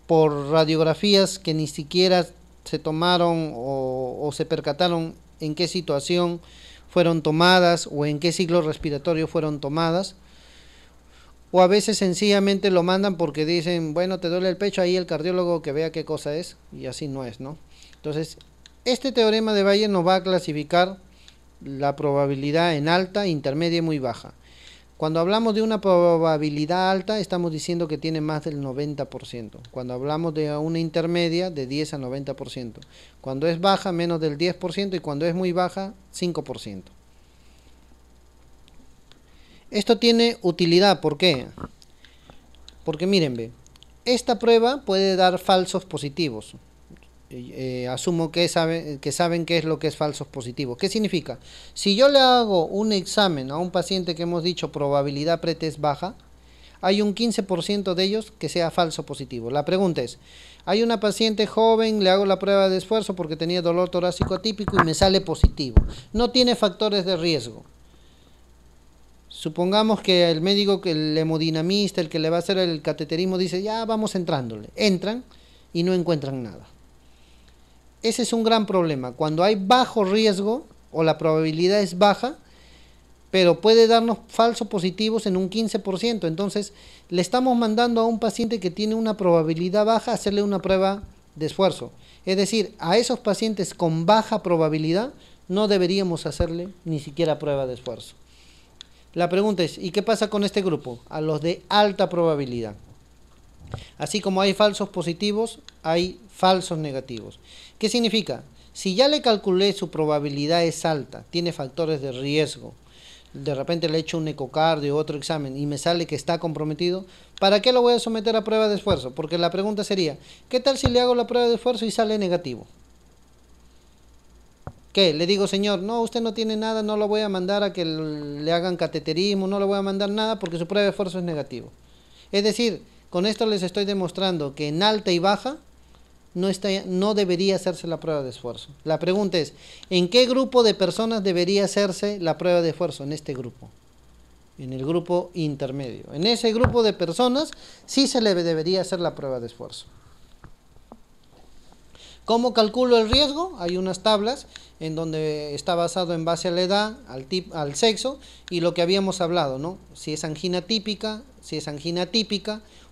por radiografías que ni siquiera se tomaron o se percataron en qué situación fueron tomadas o en qué ciclo respiratorio fueron tomadas, o a veces sencillamente lo mandan porque dicen, bueno, te duele el pecho, ahí el cardiólogo que vea qué cosa es, y así no es, ¿no? Entonces, este teorema de Bayes nos va a clasificar la probabilidad en alta, intermedia y muy baja. Cuando hablamos de una probabilidad alta, estamos diciendo que tiene más del 90%. Cuando hablamos de una intermedia, de 10 a 90%. Cuando es baja, menos del 10%, y cuando es muy baja, 5%. Esto tiene utilidad, ¿por qué? Porque miren, ve, esta prueba puede dar falsos positivos. Asumo que saben qué es lo que es falsos positivos. ¿Qué significa? Si yo le hago un examen a un paciente que hemos dicho probabilidad pretest baja, hay un 15% de ellos que sea falso positivo. La pregunta es, hay una paciente joven, le hago la prueba de esfuerzo porque tenía dolor torácico atípico y me sale positivo. No tiene factores de riesgo. Supongamos que el médico, el hemodinamista, el que le va a hacer el cateterismo, dice, ya vamos entrándole. Entran y no encuentran nada. Ese es un gran problema. Cuando hay bajo riesgo o la probabilidad es baja, pero puede darnos falsos positivos en un 15%. Entonces, le estamos mandando a un paciente que tiene una probabilidad baja a hacerle una prueba de esfuerzo. Es decir, a esos pacientes con baja probabilidad no deberíamos hacerle ni siquiera prueba de esfuerzo. La pregunta es, ¿y qué pasa con este grupo? A los de alta probabilidad. Así como hay falsos positivos, hay falsos negativos. ¿Qué significa? Si ya le calculé su probabilidad es alta, tiene factores de riesgo, de repente le echo un ecocardio, otro examen y me sale que está comprometido, ¿para qué lo voy a someter a prueba de esfuerzo? Porque la pregunta sería, ¿qué tal si le hago la prueba de esfuerzo y sale negativo? ¿Qué? Le digo, señor, no, usted no tiene nada, no lo voy a mandar a que le hagan cateterismo, no le voy a mandar nada porque su prueba de esfuerzo es negativo. Es decir, con esto les estoy demostrando que en alta y baja no debería hacerse la prueba de esfuerzo. La pregunta es, ¿en qué grupo de personas debería hacerse la prueba de esfuerzo? En este grupo, en el grupo intermedio. En ese grupo de personas sí se le debería hacer la prueba de esfuerzo. ¿Cómo calculo el riesgo? Hay unas tablas en donde está basado en base a la edad, al sexo y lo que habíamos hablado, ¿no? Si es angina típica,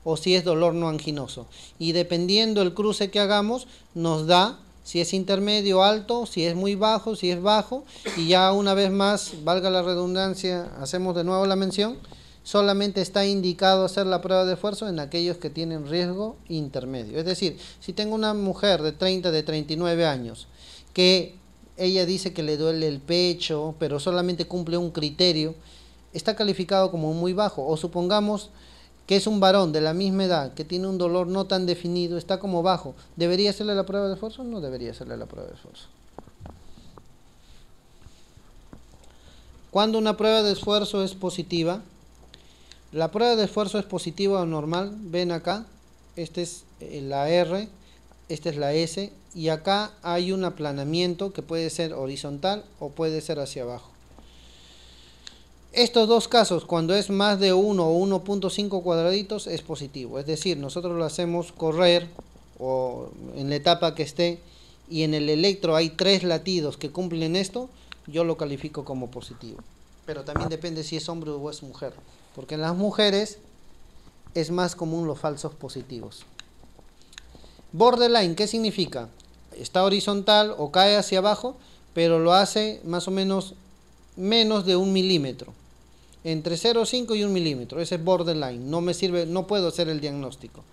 o si es dolor no anginoso. Y dependiendo el cruce que hagamos, nos da si es intermedio, alto, si es muy bajo, si es bajo. Y ya una vez más, valga la redundancia, hacemos de nuevo la mención, solamente está indicado hacer la prueba de esfuerzo en aquellos que tienen riesgo intermedio. Es decir, si tengo una mujer de 30, de 39 años, que ella dice que le duele el pecho, pero solamente cumple un criterio, está calificado como muy bajo. O supongamos que es un varón de la misma edad, que tiene un dolor no tan definido, está como bajo. ¿Debería hacerle la prueba de esfuerzo? No debería hacerle la prueba de esfuerzo. Cuando una prueba de esfuerzo es positiva, la prueba de esfuerzo es positiva o normal, ven acá, esta es la R, esta es la S, y acá hay un aplanamiento que puede ser horizontal o puede ser hacia abajo. Estos dos casos, cuando es más de 1 o 1.5 cuadraditos, es positivo. Es decir, nosotros lo hacemos correr o en la etapa que esté y en el electro hay 3 latidos que cumplen esto, yo lo califico como positivo. Pero también depende si es hombre o es mujer. Porque en las mujeres es más común los falsos positivos. Borderline, ¿qué significa? Está horizontal o cae hacia abajo, pero lo hace más o menos de 1 milímetro. Entre 0,5 y 1 milímetro. Ese es borderline. No me sirve, no puedo hacer el diagnóstico.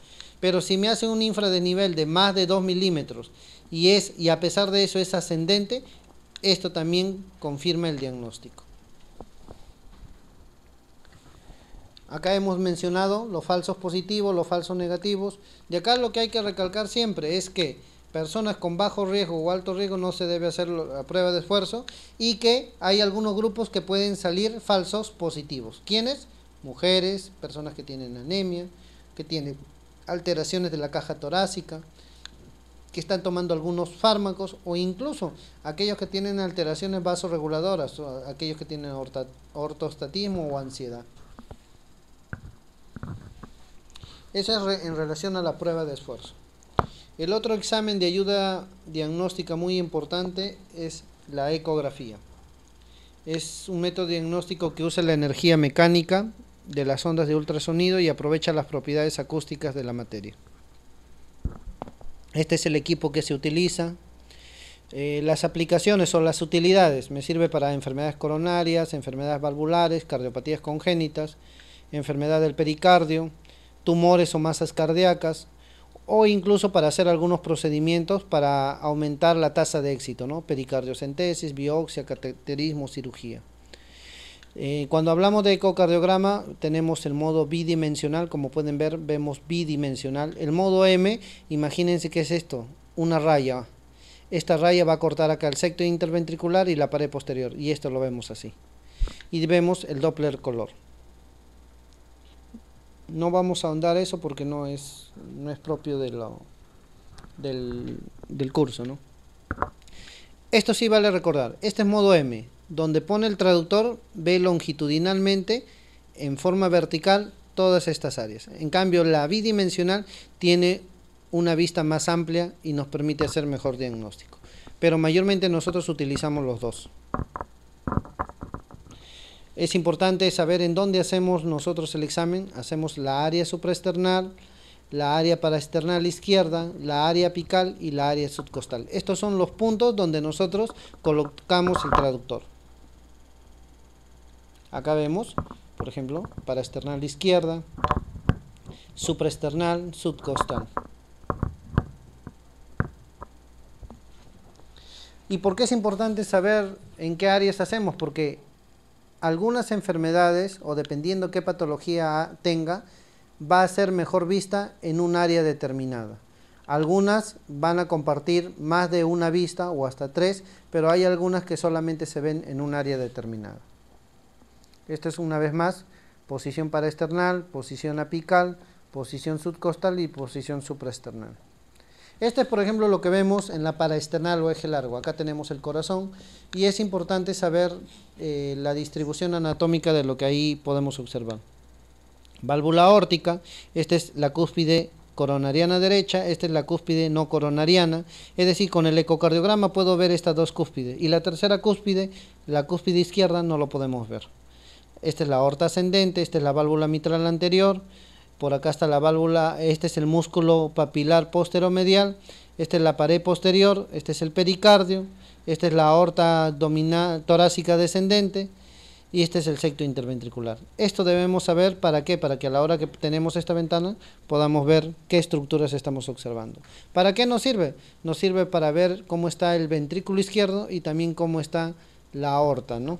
Pero si me hace un infradesnivel de más de 2 milímetros y a pesar de eso es ascendente, esto también confirma el diagnóstico. Acá hemos mencionado los falsos positivos, los falsos negativos. De acá lo que hay que recalcar siempre es que personas con bajo riesgo o alto riesgo no se debe hacer la prueba de esfuerzo y que hay algunos grupos que pueden salir falsos positivos. ¿Quiénes? Mujeres, personas que tienen anemia, que tienen alteraciones de la caja torácica, que están tomando algunos fármacos o incluso aquellos que tienen alteraciones vasorreguladoras o aquellos que tienen ortostatismo o ansiedad. Eso es en relación a la prueba de esfuerzo. El otro examen de ayuda diagnóstica muy importante es la ecografía. Es un método diagnóstico que usa la energía mecánica de las ondas de ultrasonido y aprovecha las propiedades acústicas de la materia. Este es el equipo que se utiliza. Las aplicaciones o las utilidades me sirve para enfermedades coronarias, enfermedades valvulares, cardiopatías congénitas, enfermedad del pericardio, tumores o masas cardíacas, o incluso para hacer algunos procedimientos para aumentar la tasa de éxito, ¿no? Pericardiocentesis, biopsia, cateterismo, cirugía. Cuando hablamos de ecocardiograma tenemos el modo bidimensional, como pueden ver, vemos bidimensional. El modo M, imagínense que es esto, una raya. Esta raya va a cortar acá el septo interventricular y la pared posterior, y esto lo vemos así. Y vemos el Doppler color. No vamos a ahondar eso porque no es propio de del curso, ¿no? Esto sí vale recordar, este es modo M, donde pone el traductor, ve longitudinalmente, en forma vertical, todas estas áreas. En cambio, la bidimensional tiene una vista más amplia y nos permite hacer mejor diagnóstico. Pero mayormente nosotros utilizamos los dos. Es importante saber en dónde hacemos nosotros el examen. Hacemos la área supraesternal, la área paraesternal izquierda, la área apical y la área subcostal. Estos son los puntos donde nosotros colocamos el traductor. Acá vemos, por ejemplo, paraesternal izquierda, supraesternal, subcostal. ¿Y por qué es importante saber en qué áreas hacemos? Porque algunas enfermedades, o dependiendo qué patología tenga, va a ser mejor vista en un área determinada. Algunas van a compartir más de una vista o hasta 3, pero hay algunas que solamente se ven en un área determinada. Esto es una vez más posición paraesternal, posición apical, posición subcostal y posición supraesternal. Este es, por ejemplo, lo que vemos en la paraesternal o eje largo. Acá tenemos el corazón y es importante saber la distribución anatómica de lo que ahí podemos observar. Válvula aórtica, esta es la cúspide coronariana derecha, esta es la cúspide no coronariana, es decir, con el ecocardiograma puedo ver estas dos cúspides, y la tercera cúspide, la cúspide izquierda, no lo podemos ver. Esta es la aorta ascendente, esta es la válvula mitral anterior, por acá está la válvula, este es el músculo papilar posteromedial, esta es la pared posterior, este es el pericardio, esta es la aorta torácica descendente, y este es el septo interventricular. Esto debemos saber, ¿para qué? Para que a la hora que tenemos esta ventana podamos ver qué estructuras estamos observando. ¿Para qué nos sirve? Nos sirve para ver cómo está el ventrículo izquierdo y también cómo está la aorta, ¿no?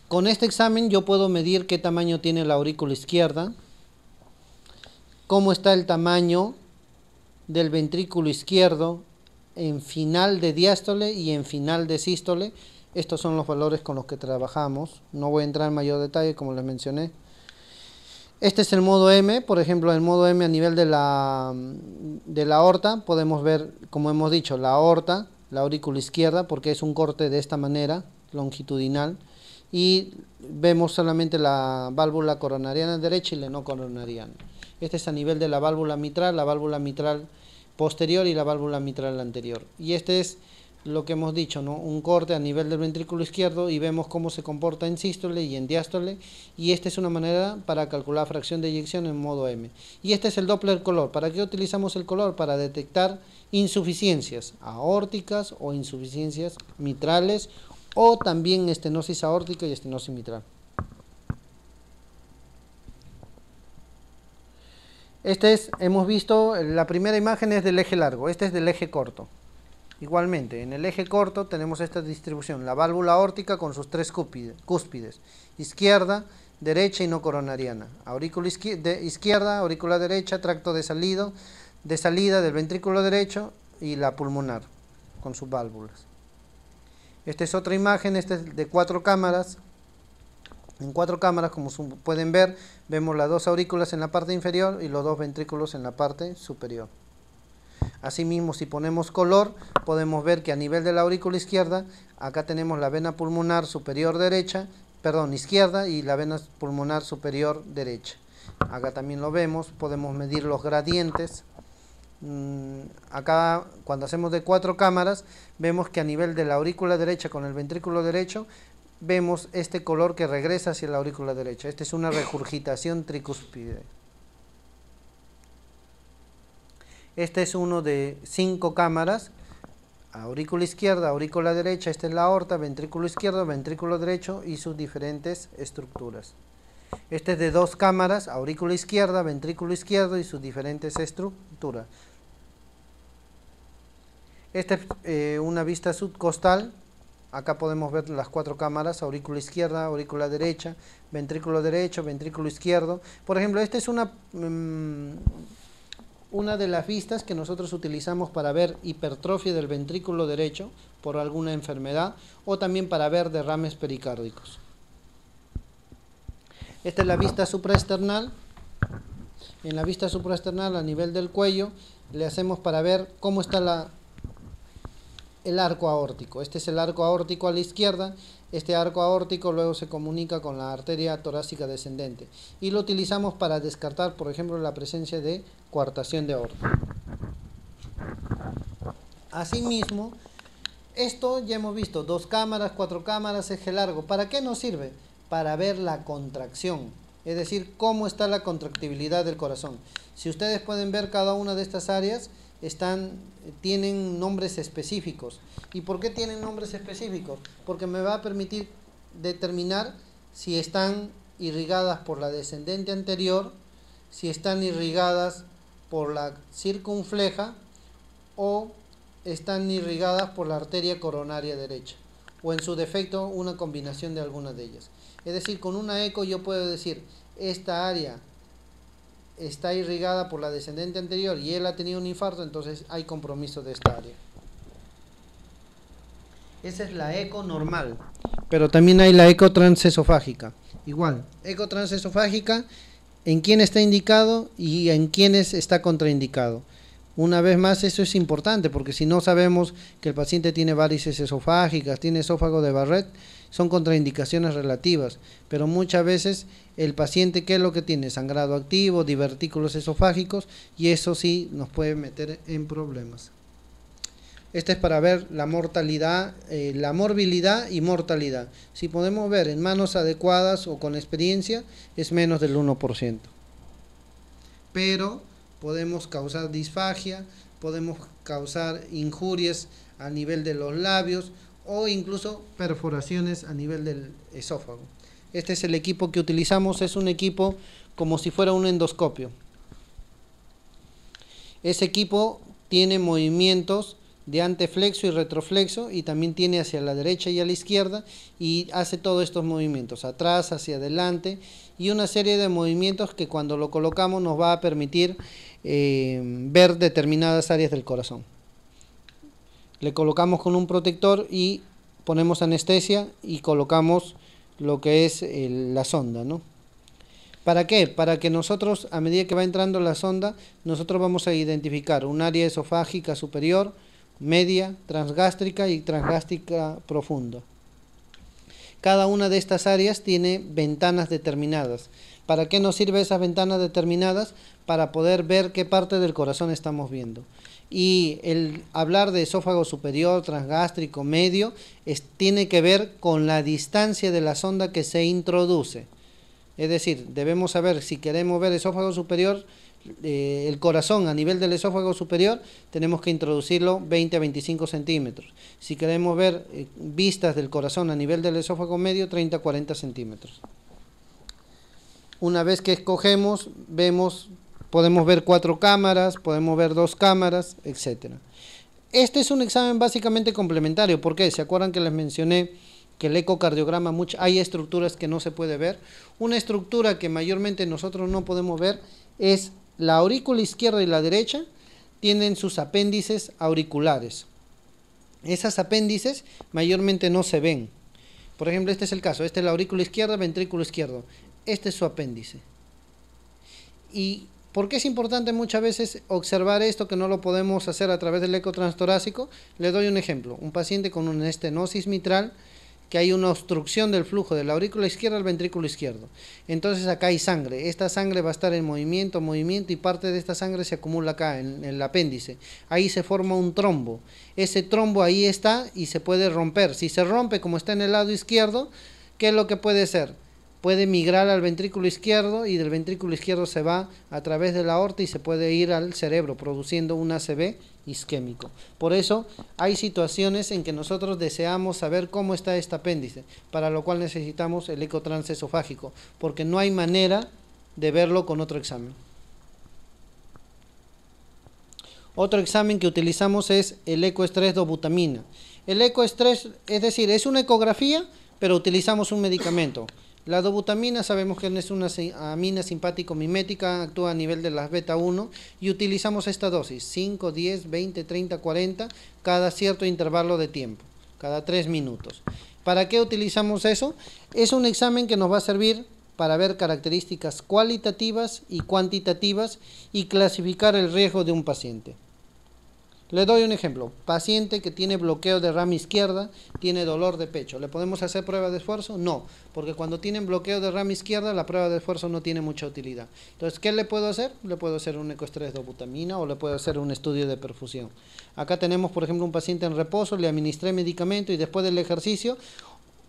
Con este examen yo puedo medir qué tamaño tiene la aurícula izquierda, cómo está el tamaño del ventrículo izquierdo en final de diástole y en final de sístole. Estos son los valores con los que trabajamos. No voy a entrar en mayor detalle, como les mencioné. Este es el modo M. Por ejemplo, el modo M a nivel de la aorta. Podemos ver, como hemos dicho, la aorta, la aurícula izquierda, porque es un corte de esta manera, longitudinal. Y vemos solamente la válvula coronariana derecha y la no coronariana. Este es a nivel de la válvula mitral posterior y la válvula mitral anterior. Y este es lo que hemos dicho, ¿no? Un corte a nivel del ventrículo izquierdo y vemos cómo se comporta en sístole y en diástole, y esta es una manera para calcular fracción de eyección en modo M. Y este es el Doppler color. ¿Para qué utilizamos el color? Para detectar insuficiencias aórticas o insuficiencias mitrales, o también estenosis aórtica y estenosis mitral. Hemos visto, la primera imagen es del eje largo, este es del eje corto. Igualmente, en el eje corto tenemos esta distribución, la válvula aórtica con sus tres cúspides, izquierda, derecha y no coronariana. Aurícula izquierda, aurícula derecha, tracto de salida del ventrículo derecho y la pulmonar con sus válvulas. Esta es otra imagen, esta es de 4 cámaras. En 4 cámaras, como pueden ver, vemos las 2 aurículas en la parte inferior y los 2 ventrículos en la parte superior. Asimismo, si ponemos color, podemos ver que a nivel de la aurícula izquierda, acá tenemos la vena pulmonar superior izquierda y la vena pulmonar superior derecha. Acá también lo vemos, podemos medir los gradientes. Acá, cuando hacemos de 4 cámaras, vemos que a nivel de la aurícula derecha con el ventrículo derecho, vemos este color que regresa hacia la aurícula derecha. Esta es una regurgitación tricúspide. Este es uno de 5 cámaras, aurícula izquierda, aurícula derecha, esta es la aorta, ventrículo izquierdo, ventrículo derecho y sus diferentes estructuras. Este es de 2 cámaras, aurícula izquierda, ventrículo izquierdo y sus diferentes estructuras. Esta es una vista subcostal, Acá podemos ver las 4 cámaras, aurícula izquierda, aurícula derecha, ventrículo derecho, ventrículo izquierdo. Por ejemplo, esta es una de las vistas que nosotros utilizamos para ver hipertrofia del ventrículo derecho por alguna enfermedad o también para ver derrames pericárdicos. Esta es la vista supraesternal. En la vista supraesternal a nivel del cuello le hacemos para ver cómo está el arco aórtico. Este es el arco aórtico a la izquierda. Este arco aórtico luego se comunica con la arteria torácica descendente y lo utilizamos para descartar, por ejemplo, la presencia de coartación de aorta. Asimismo, esto ya hemos visto, 2 cámaras, 4 cámaras, eje largo. ¿Para qué nos sirve? Para ver la contracción, es decir, cómo está la contractibilidad del corazón. Si ustedes pueden ver, cada una de estas áreas tienen nombres específicos. ¿Y por qué tienen nombres específicos? Porque me va a permitir determinar si están irrigadas por la descendente anterior, si están irrigadas por la circunfleja o están irrigadas por la arteria coronaria derecha, o en su defecto una combinación de algunas de ellas. Es decir, con una eco yo puedo decir, esta área está irrigada por la descendente anterior y él ha tenido un infarto, entonces hay compromiso de esta área. Esa es la eco normal. Pero también hay la eco transesofágica. Igual, eco transesofágica, en quién está indicado y en quiénes está contraindicado. Una vez más, eso es importante, porque si no sabemos que el paciente tiene varices esofágicas, tiene esófago de Barrett, son contraindicaciones relativas, pero muchas veces el paciente, ¿qué es lo que tiene? Sangrado activo, divertículos esofágicos, y eso sí nos puede meter en problemas. Este es para ver la mortalidad, la morbilidad y mortalidad. Si podemos ver en manos adecuadas o con experiencia, es menos del 1%. Pero podemos causar disfagia, podemos causar injurias a nivel de los labios o incluso perforaciones a nivel del esófago. Este es el equipo que utilizamos, es un equipo como si fuera un endoscopio. Ese equipo tiene movimientos de anteflexo y retroflexo y también tiene hacia la derecha y a la izquierda y hace todos estos movimientos, atrás, hacia adelante y una serie de movimientos que cuando lo colocamos nos va a permitir ver determinadas áreas del corazón. Le colocamos con un protector y ponemos anestesia y colocamos lo que es la sonda, ¿no? ¿Para qué? Para que nosotros, a medida que va entrando la sonda, nosotros vamos a identificar un área esofágica superior, media, transgástrica y transgástrica profunda. Cada una de estas áreas tiene ventanas determinadas. ¿Para qué nos sirven esas ventanas determinadas? Para poder ver qué parte del corazón estamos viendo. Y el hablar de esófago superior, transgástrico, medio, tiene que ver con la distancia de la sonda que se introduce. Es decir, debemos saber si queremos ver esófago superior, el corazón a nivel del esófago superior, tenemos que introducirlo 20 a 25 centímetros. Si queremos ver vistas del corazón a nivel del esófago medio, 30 a 40 centímetros. Una vez que escogemos, podemos ver 4 cámaras, podemos ver 2 cámaras, etc. Este es un examen básicamente complementario. ¿Por qué? ¿Se acuerdan que les mencioné que el ecocardiograma, hay estructuras que no se puede ver? Una estructura que mayormente nosotros no podemos ver es la aurícula izquierda y la derecha, tienen sus apéndices auriculares. Esas apéndices mayormente no se ven. Por ejemplo, este es el caso, este es la aurícula izquierda, ventrículo izquierdo. Este es su apéndice. ¿Y por qué es importante muchas veces observar esto que no lo podemos hacer a través del eco transtorácico? Le doy un ejemplo. Un paciente con una estenosis mitral, que hay una obstrucción del flujo de la aurícula izquierda al ventrículo izquierdo. Entonces acá hay sangre. Esta sangre va a estar en movimiento y parte de esta sangre se acumula acá en el apéndice. Ahí se forma un trombo. Ese trombo ahí está y se puede romper. Si se rompe como está en el lado izquierdo, ¿qué es lo que puede ser? Puede migrar al ventrículo izquierdo y del ventrículo izquierdo se va a través de la aorta y se puede ir al cerebro produciendo un ACV isquémico. Por eso hay situaciones en que nosotros deseamos saber cómo está este apéndice, para lo cual necesitamos el eco transesofágico, porque no hay manera de verlo con otro examen. Otro examen que utilizamos es el ecoestrés dobutamina. El ecoestrés, es decir, es una ecografía, pero utilizamos un medicamento. La dobutamina sabemos que es una amina simpático mimética, actúa a nivel de las beta 1 y utilizamos esta dosis, 5, 10, 20, 30, 40, cada cierto intervalo de tiempo, cada 3 minutos. ¿Para qué utilizamos eso? Es un examen que nos va a servir para ver características cualitativas y cuantitativas y clasificar el riesgo de un paciente. Le doy un ejemplo. Paciente que tiene bloqueo de rama izquierda, tiene dolor de pecho. ¿Le podemos hacer prueba de esfuerzo? No, porque cuando tienen bloqueo de rama izquierda, la prueba de esfuerzo no tiene mucha utilidad. Entonces, ¿qué le puedo hacer? Le puedo hacer un ecoestrés dobutamina o le puedo hacer un estudio de perfusión. Acá tenemos, por ejemplo, un paciente en reposo, le administré medicamento y después del ejercicio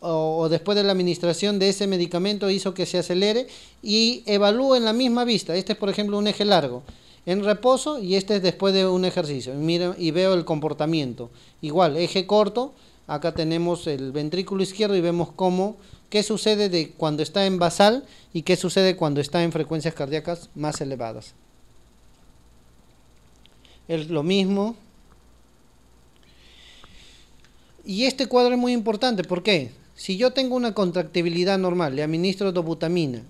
o después de la administración de ese medicamento hizo que se acelere y evalúo en la misma vista. Este es, por ejemplo, un eje largo en reposo y este es después de un ejercicio. Mira, y veo el comportamiento. Igual, eje corto, acá tenemos el ventrículo izquierdo y vemos qué sucede de cuando está en basal y qué sucede cuando está en frecuencias cardíacas más elevadas. Es lo mismo. Y este cuadro es muy importante, ¿por qué? Si yo tengo una contractibilidad normal, le administro dobutamina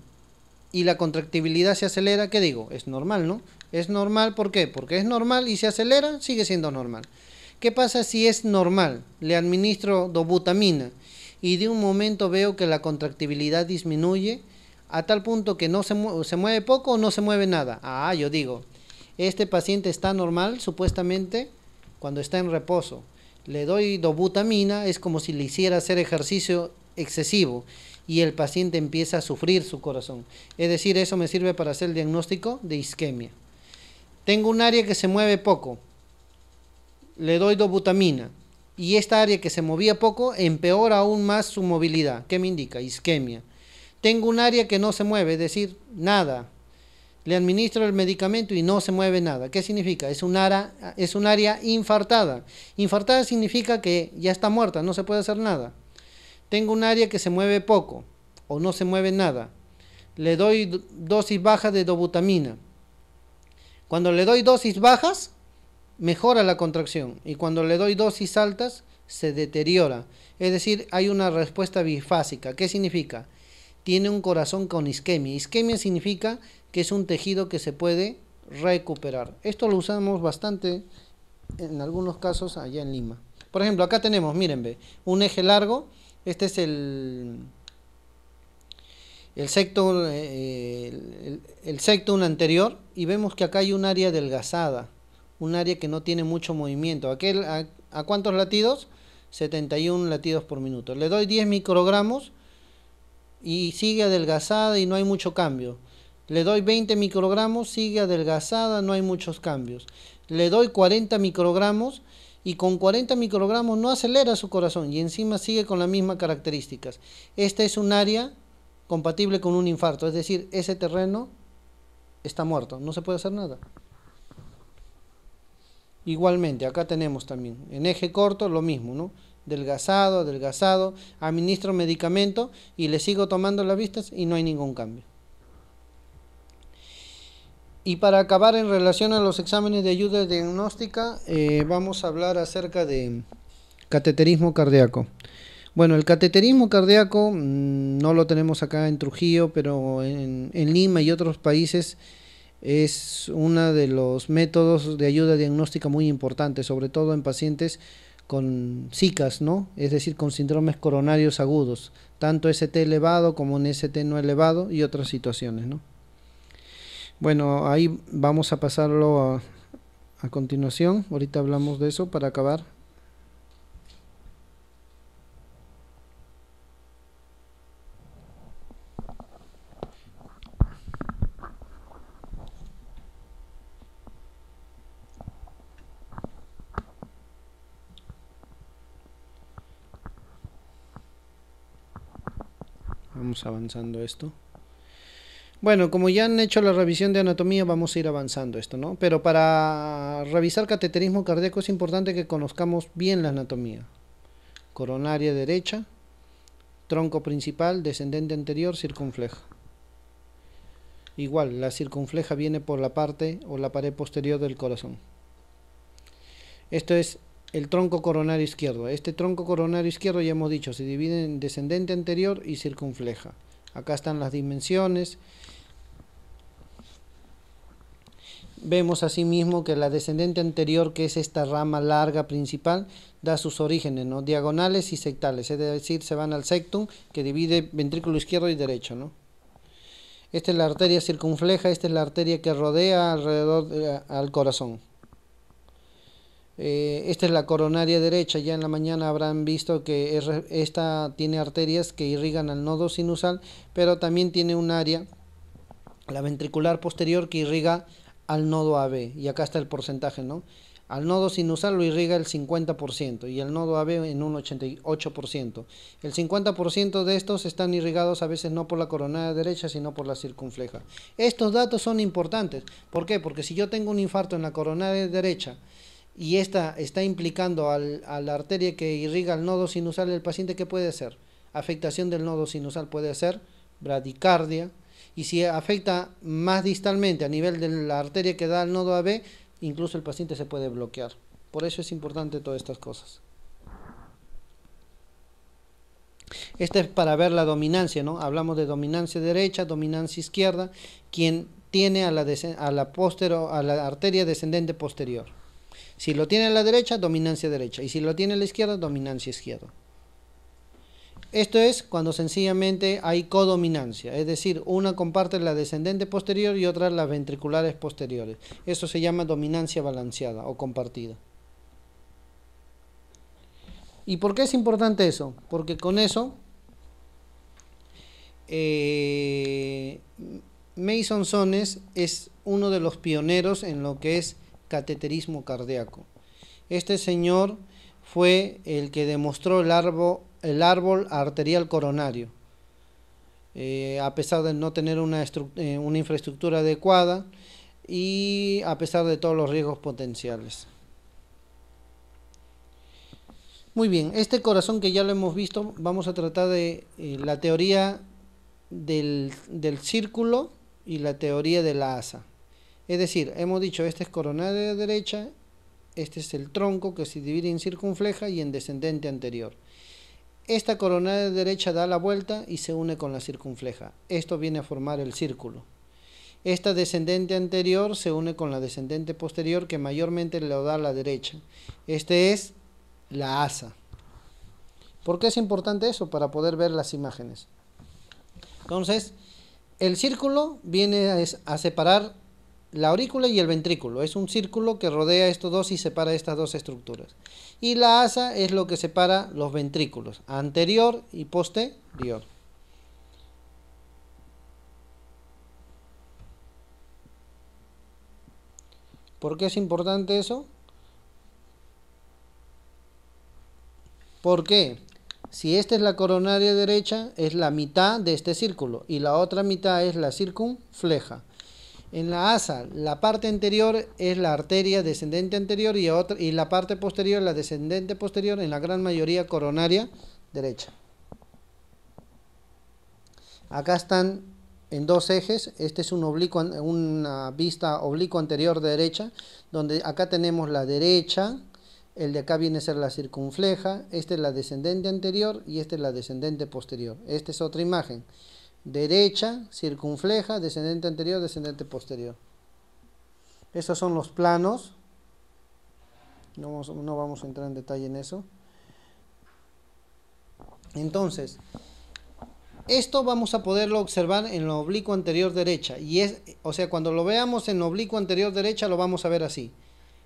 y la contractibilidad se acelera, ¿qué digo? Es normal, ¿no? Es normal, ¿por qué? Porque es normal y se acelera, sigue siendo normal. ¿Qué pasa si es normal? Le administro dobutamina y de un momento veo que la contractibilidad disminuye a tal punto que no se mueve poco o no se mueve nada. Ah, yo digo, este paciente está normal supuestamente cuando está en reposo. Le doy dobutamina, es como si le hiciera hacer ejercicio excesivo y el paciente empieza a sufrir su corazón. Es decir, eso me sirve para hacer el diagnóstico de isquemia. Tengo un área que se mueve poco, le doy dobutamina y esta área que se movía poco empeora aún más su movilidad. ¿Qué me indica? Isquemia. Tengo un área que no se mueve, es decir, nada. Le administro el medicamento y no se mueve nada. ¿Qué significa? Es un área infartada. Infartada significa que ya está muerta, no se puede hacer nada. Tengo un área que se mueve poco o no se mueve nada. Le doy dosis baja de dobutamina. Cuando le doy dosis bajas, mejora la contracción. Y cuando le doy dosis altas, se deteriora. Es decir, hay una respuesta bifásica. ¿Qué significa? Tiene un corazón con isquemia. Isquemia significa que es un tejido que se puede recuperar. Esto lo usamos bastante en algunos casos allá en Lima. Por ejemplo, acá tenemos, miren, un eje largo. Este es el septum anterior y vemos que acá hay un área adelgazada, un área que no tiene mucho movimiento. ¿A cuántos latidos? 71 latidos por minuto. Le doy 10 microgramos y sigue adelgazada y no hay mucho cambio. Le doy 20 microgramos, sigue adelgazada, no hay muchos cambios. Le doy 40 microgramos y con 40 microgramos no acelera su corazón y encima sigue con las mismas características. Esta es un área compatible con un infarto, es decir, ese terreno está muerto, no se puede hacer nada. Igualmente, acá tenemos también, en eje corto lo mismo, ¿no? Adelgazado, administro medicamento y le sigo tomando las vistas y no hay ningún cambio. Y para acabar en relación a los exámenes de ayuda diagnóstica, vamos a hablar acerca de cateterismo cardíaco. Bueno, el cateterismo cardíaco no lo tenemos acá en Trujillo, pero en Lima y otros países es uno de los métodos de ayuda diagnóstica muy importantes, sobre todo en pacientes con SICAS, ¿no? Es decir, con síndromes coronarios agudos, tanto ST elevado como en ST no elevado y otras situaciones, ¿no? Bueno, ahí vamos a pasarlo a continuación. Ahorita hablamos de eso para acabar. Vamos avanzando esto. Bueno, como ya han hecho la revisión de anatomía, vamos a ir avanzando esto, ¿no? Pero para revisar cateterismo cardíaco es importante que conozcamos bien la anatomía. Coronaria derecha, tronco principal, descendente anterior, circunfleja. Igual, la circunfleja viene por la parte o la pared posterior del corazón. Esto es el tronco coronario izquierdo. Este tronco coronario izquierdo, ya hemos dicho, se divide en descendente anterior y circunfleja. Acá están las dimensiones. Vemos asimismo que la descendente anterior, que es esta rama larga principal, da sus orígenes, ¿no? Diagonales y sectales, es decir, se van al septum, que divide ventrículo izquierdo y derecho, ¿no? Esta es la arteria circunfleja, esta es la arteria que rodea alrededor al corazón. Esta es la coronaria derecha. Ya en la mañana habrán visto que esta tiene arterias que irrigan al nodo sinusal, pero también tiene un área, la ventricular posterior, que irriga al nodo AB, y acá está el porcentaje, ¿no? Al nodo sinusal lo irriga el 50% y al nodo AB en un 88%. El 50% de estos están irrigados a veces no por la coronaria derecha, sino por la circunfleja. Estos datos son importantes. ¿Por qué? Porque si yo tengo un infarto en la coronaria derecha y esta está implicando a la arteria que irriga el nodo sinusal del paciente, ¿qué puede ser? Afectación del nodo sinusal, puede ser bradicardia. Y si afecta más distalmente a nivel de la arteria que da al nodo AB, incluso el paciente se puede bloquear. Por eso es importante todas estas cosas. Este es para ver la dominancia, ¿no? Hablamos de dominancia derecha, dominancia izquierda. Quien tiene a la arteria descendente posterior. Si lo tiene a la derecha, dominancia derecha. Y si lo tiene a la izquierda, dominancia izquierda. Esto es cuando sencillamente hay codominancia, es decir, una comparte la descendente posterior y otra las ventriculares posteriores. Eso se llama dominancia balanceada o compartida. ¿Y por qué es importante eso? Porque con eso Mason-Sones es uno de los pioneros en lo que es cateterismo cardíaco. Este señor fue el que demostró el árbol arterial coronario. A pesar de no tener una infraestructura adecuada y a pesar de todos los riesgos potenciales. Muy bien, este corazón que ya lo hemos visto, vamos a tratar de la teoría del círculo y la teoría de la asa. Es decir, hemos dicho, esta es coronaria derecha, este es el tronco que se divide en circunfleja y en descendente anterior. Esta coronaria derecha da la vuelta y se une con la circunfleja. Esto viene a formar el círculo. Esta descendente anterior se une con la descendente posterior, que mayormente lo da a la derecha. Este es la asa. ¿Por qué es importante eso? Para poder ver las imágenes. Entonces, el círculo viene a separar la aurícula y el ventrículo. Es un círculo que rodea estos dos y separa estas dos estructuras. Y la asa es lo que separa los ventrículos, anterior y posterior. ¿Por qué es importante eso? Porque si esta es la coronaria derecha, es la mitad de este círculo y la otra mitad es la circunfleja. En la asa, la parte anterior es la arteria descendente anterior y la parte posterior, la descendente posterior, en la gran mayoría coronaria derecha. Acá están en dos ejes. Este es una vista oblicuo anterior derecha, donde acá tenemos la derecha, el de acá viene a ser la circunfleja, esta es la descendente anterior y esta es la descendente posterior. Esta es otra imagen. Derecha, circunfleja, descendente anterior, descendente posterior. Estos son los planos. No vamos a entrar en detalle en eso. Entonces, esto vamos a poderlo observar en lo oblicuo anterior derecha. O sea, cuando lo veamos en lo oblicuo anterior derecha, lo vamos a ver así.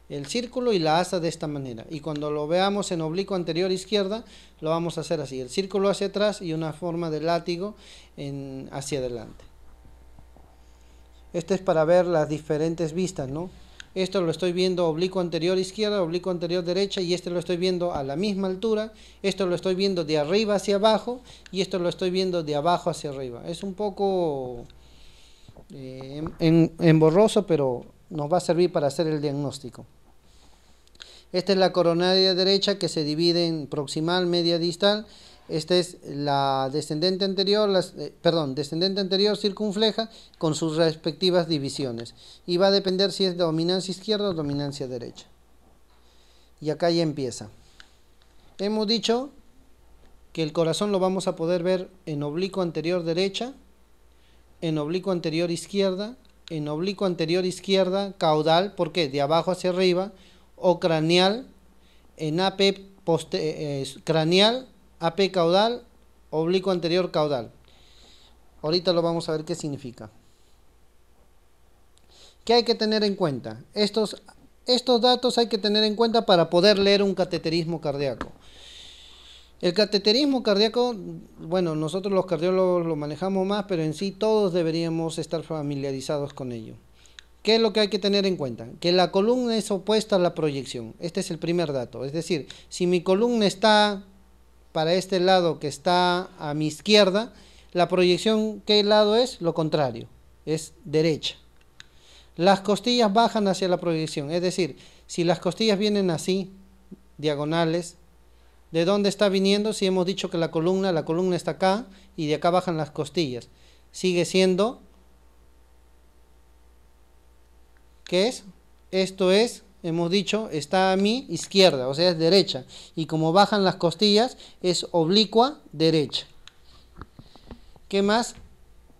El círculo y la asa de esta manera. Y cuando lo veamos en oblicuo anterior izquierda, lo vamos a hacer así. El círculo hacia atrás y una forma de látigo hacia adelante. Este es para ver las diferentes vistas, ¿no? Esto lo estoy viendo oblicuo anterior izquierda, oblicuo anterior derecha, y este lo estoy viendo a la misma altura. Esto lo estoy viendo de arriba hacia abajo y esto lo estoy viendo de abajo hacia arriba. Es un poco emborroso, pero nos va a servir para hacer el diagnóstico. Esta es la coronaria derecha, que se divide en proximal, media, distal. Esta es la descendente anterior, descendente anterior circunfleja con sus respectivas divisiones. Y va a depender si es dominancia izquierda o dominancia derecha. y acá ya empieza. Hemos dicho que el corazón lo vamos a poder ver en oblicuo anterior derecha, en oblicuo anterior izquierda, en oblicuo anterior izquierda, caudal, ¿por qué? De abajo hacia arriba, o craneal, en AP craneal, AP caudal, oblicuo anterior caudal. Ahorita lo vamos a ver qué significa. ¿Qué hay que tener en cuenta? Estos datos hay que tener en cuenta para poder leer un cateterismo cardíaco. El cateterismo cardíaco, bueno, nosotros los cardiólogos lo manejamos más, pero en sí todos deberíamos estar familiarizados con ello. ¿Qué es lo que hay que tener en cuenta? Que la columna es opuesta a la proyección. Este es el primer dato. Es decir, si mi columna está para este lado que está a mi izquierda, la proyección, ¿qué lado es? Lo contrario, es derecha. Las costillas bajan hacia la proyección, es decir, si las costillas vienen así, diagonales, ¿de dónde está viniendo? Si hemos dicho que la columna está acá y de acá bajan las costillas. Sigue siendo, ¿qué es? Esto es, hemos dicho, está a mi izquierda, o sea, es derecha. Y como bajan las costillas, es oblicua derecha. ¿Qué más?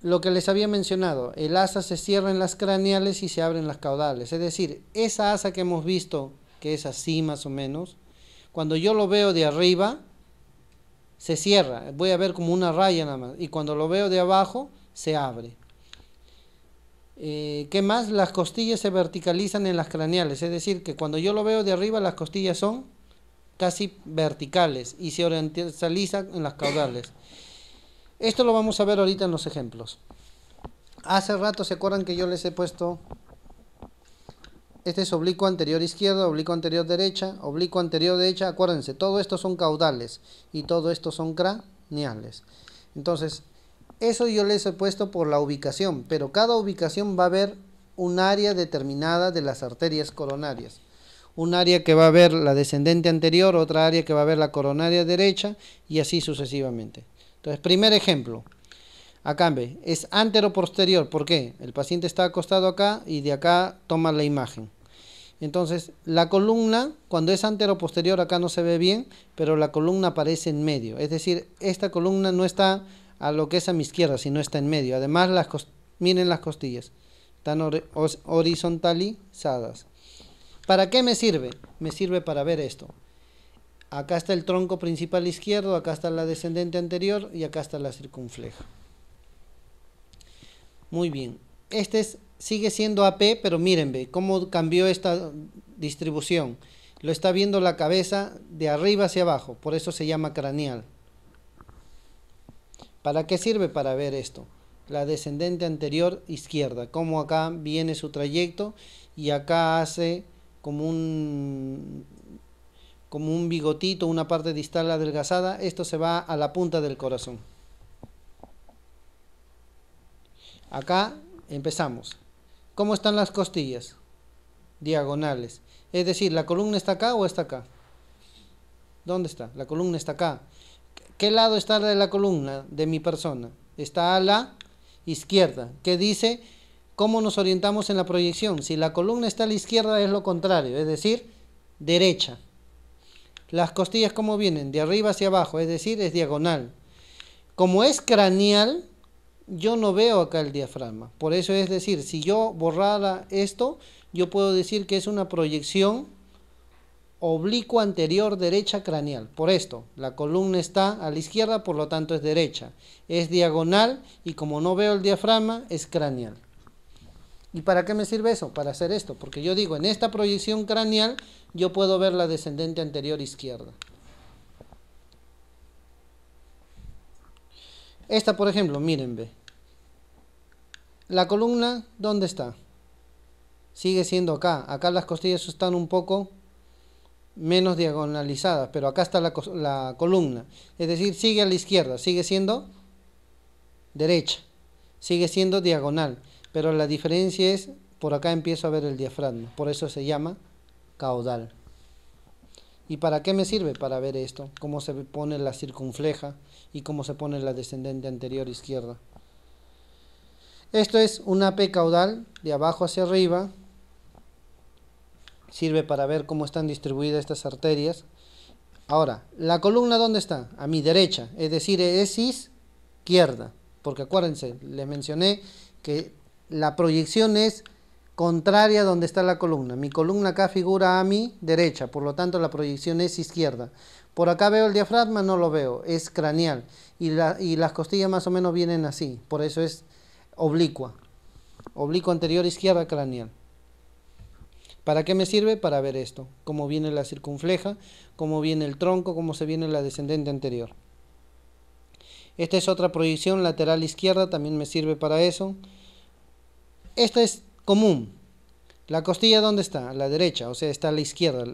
Lo que les había mencionado, el asa se cierra en las craneales y se abre en las caudales. Es decir, esa asa que hemos visto, que es así más o menos, cuando yo lo veo de arriba, se cierra. Voy a ver como una raya nada más. Y cuando lo veo de abajo, se abre. ¿Qué más? Las costillas se verticalizan en las craneales. Es decir, que cuando yo lo veo de arriba, las costillas son casi verticales y se horizontalizan en las caudales. Esto lo vamos a ver ahorita en los ejemplos. Hace rato se acuerdan que yo les he puesto, este es oblicuo anterior izquierda, oblicuo anterior derecha, acuérdense, todo esto son caudales y todo esto son craneales. Entonces, eso yo les he puesto por la ubicación, pero cada ubicación va a haber un área determinada de las arterias coronarias. Un área que va a ver la descendente anterior, otra área que va a ver la coronaria derecha y así sucesivamente. Entonces, primer ejemplo, acá ve, es antero-posterior. ¿Por qué? El paciente está acostado acá y de acá toma la imagen. Entonces, la columna, cuando es antero-posterior, acá no se ve bien, pero la columna aparece en medio. Es decir, esta columna no está a lo que es a mi izquierda, sino está en medio. Además, miren las costillas, están horizontalizadas. ¿Para qué me sirve? Me sirve para ver esto. Acá está el tronco principal izquierdo, acá está la descendente anterior y acá está la circunfleja. Muy bien. Sigue siendo AP, pero miren, ve cómo cambió esta distribución. Lo está viendo la cabeza de arriba hacia abajo, por eso se llama craneal. ¿Para qué sirve? Para ver esto. La descendente anterior izquierda, cómo acá viene su trayecto y acá hace como un bigotito, una parte distal adelgazada. Esto se va a la punta del corazón. Acá empezamos. ¿Cómo están las costillas? Diagonales. Es decir, ¿la columna está acá o está acá? ¿Dónde está? La columna está acá. ¿Qué lado está de la columna de mi persona? Está a la izquierda. ¿Qué dice? ¿Cómo nos orientamos en la proyección? Si la columna está a la izquierda es lo contrario, es decir, derecha. Las costillas, ¿cómo vienen? De arriba hacia abajo, es decir, es diagonal. Como es craneal, yo no veo acá el diafragma. Por eso es decir, si yo borrara esto, yo puedo decir que es una proyección oblicua anterior derecha craneal. Por esto, la columna está a la izquierda, por lo tanto es derecha. Es diagonal y como no veo el diafragma, es craneal. ¿Y para qué me sirve eso? Para hacer esto, porque yo digo, en esta proyección craneal, yo puedo ver la descendente anterior izquierda. Esta, por ejemplo, miren, ve. La columna, ¿dónde está? Sigue siendo acá. Acá las costillas están un poco menos diagonalizadas, pero acá está la columna. Es decir, sigue a la izquierda, sigue siendo derecha, sigue siendo diagonal. Pero la diferencia es, por acá empiezo a ver el diafragma. Por eso se llama caudal. ¿Y para qué me sirve? Para ver esto, cómo se pone la circunfleja y cómo se pone la descendente anterior izquierda. Esto es un AP caudal, de abajo hacia arriba. sirve para ver cómo están distribuidas estas arterias. Ahora, ¿la columna dónde está? A mi derecha, es decir, es izquierda, porque acuérdense, les mencioné que la proyección es contraria a donde está la columna. Mi columna acá figura a mi derecha, por lo tanto la proyección es izquierda. Por acá veo el diafragma, no lo veo, es craneal, y las costillas más o menos vienen así, por eso es oblicua. Oblicuo anterior izquierda craneal. ¿Para qué me sirve? Para ver esto, cómo viene la circunfleja, cómo viene el tronco, cómo se viene la descendente anterior. Esta es otra proyección lateral izquierda, también me sirve para eso. Esta es común. ¿La costilla dónde está? A la derecha, o sea, está a la izquierda.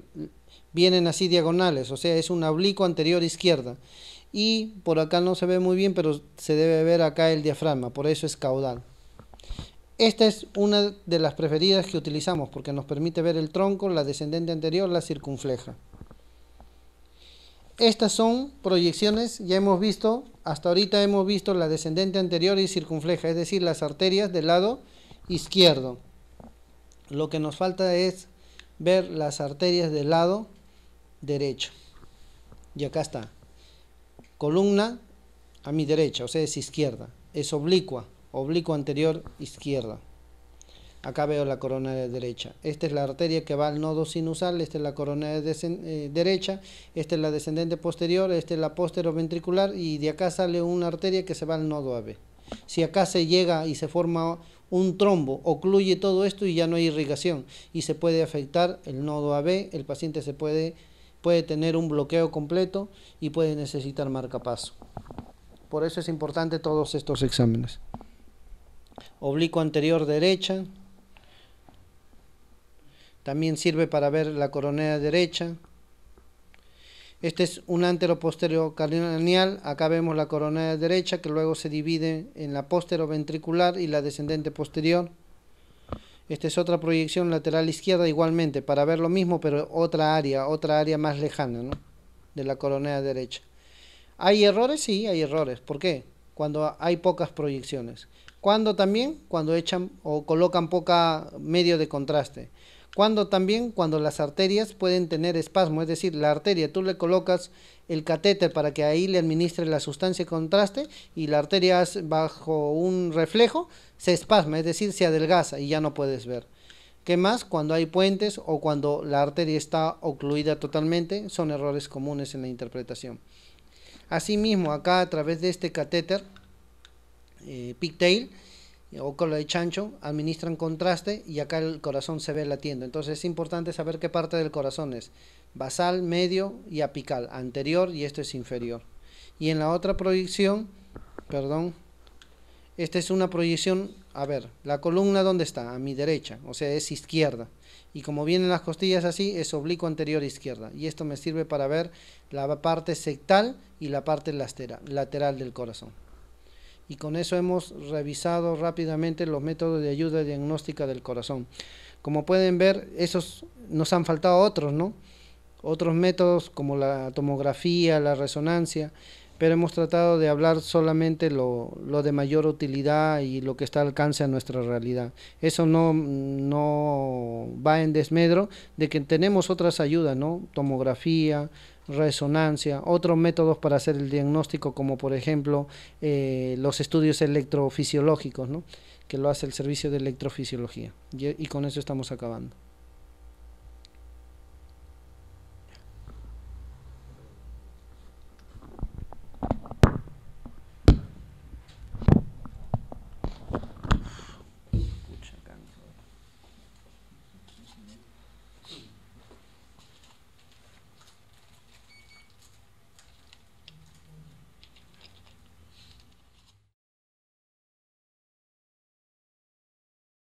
Vienen así diagonales, o sea, es un oblicuo anterior izquierda. Y por acá no se ve muy bien, pero se debe ver acá el diafragma, por eso es caudal. Esta es una de las preferidas que utilizamos porque nos permite ver el tronco, la descendente anterior, la circunfleja. Estas son proyecciones, ya hemos visto, hasta ahorita hemos visto la descendente anterior y circunfleja, es decir, las arterias del lado izquierdo. Lo que nos falta es ver las arterias del lado derecho. Y acá está. Columna a mi derecha, o sea, es izquierda. Es oblicua. Oblicuo anterior izquierda. Acá veo la coronaria derecha. Esta es la arteria que va al nodo sinusal, esta es la coronaria derecha, esta es la descendente posterior, esta es la posteroventricular y de acá sale una arteria que se va al nodo AB. Si acá se llega y se forma un trombo, ocluye todo esto y ya no hay irrigación y se puede afectar el nodo AB, el paciente puede tener un bloqueo completo y puede necesitar marcapaso. Por eso es importante todos estos exámenes. Oblicuo anterior derecha, también sirve para ver la coronaria derecha. Este es un antero-posterior craneal, acá vemos la coronaria derecha que luego se divide en la posteroventricular y la descendente posterior. Esta es otra proyección lateral izquierda igualmente, para ver lo mismo pero otra área más lejana, ¿no?, de la coronaria derecha. ¿Hay errores? Sí, hay errores. ¿Por qué? Cuando hay pocas proyecciones. ¿Cuándo también? Cuando echan o colocan poca medio de contraste. ¿Cuándo también? Cuando las arterias pueden tener espasmo, es decir, la arteria, tú le colocas el catéter para que ahí le administre la sustancia de contraste y la arteria bajo un reflejo se espasma, es decir, se adelgaza y ya no puedes ver. ¿Qué más? Cuando hay puentes o cuando la arteria está ocluida totalmente, son errores comunes en la interpretación. Asimismo, acá a través de este catéter pigtail o cola de chancho administran contraste y acá el corazón se ve latiendo. Entonces es importante saber qué parte del corazón es: basal, medio y apical, anterior, y esto es inferior. Y en la otra proyección, esta es una proyección, a ver, la columna ¿dónde está? A mi derecha, o sea, es izquierda. Y como vienen las costillas así, es oblicuo anterior izquierda. Y esto me sirve para ver la parte sectal y la parte lateral del corazón. Y con eso hemos revisado rápidamente los métodos de ayuda diagnóstica del corazón. Como pueden ver, esos nos han faltado otros, ¿no? Otros métodos como la tomografía, la resonancia, pero hemos tratado de hablar solamente lo de mayor utilidad y lo que está al alcance a nuestra realidad. Eso no va en desmedro de que tenemos otras ayudas, ¿no? Tomografía, resonancia, otros métodos para hacer el diagnóstico, como por ejemplo los estudios electrofisiológicos, ¿no?, que lo hace el servicio de electrofisiología. Y con eso estamos acabando.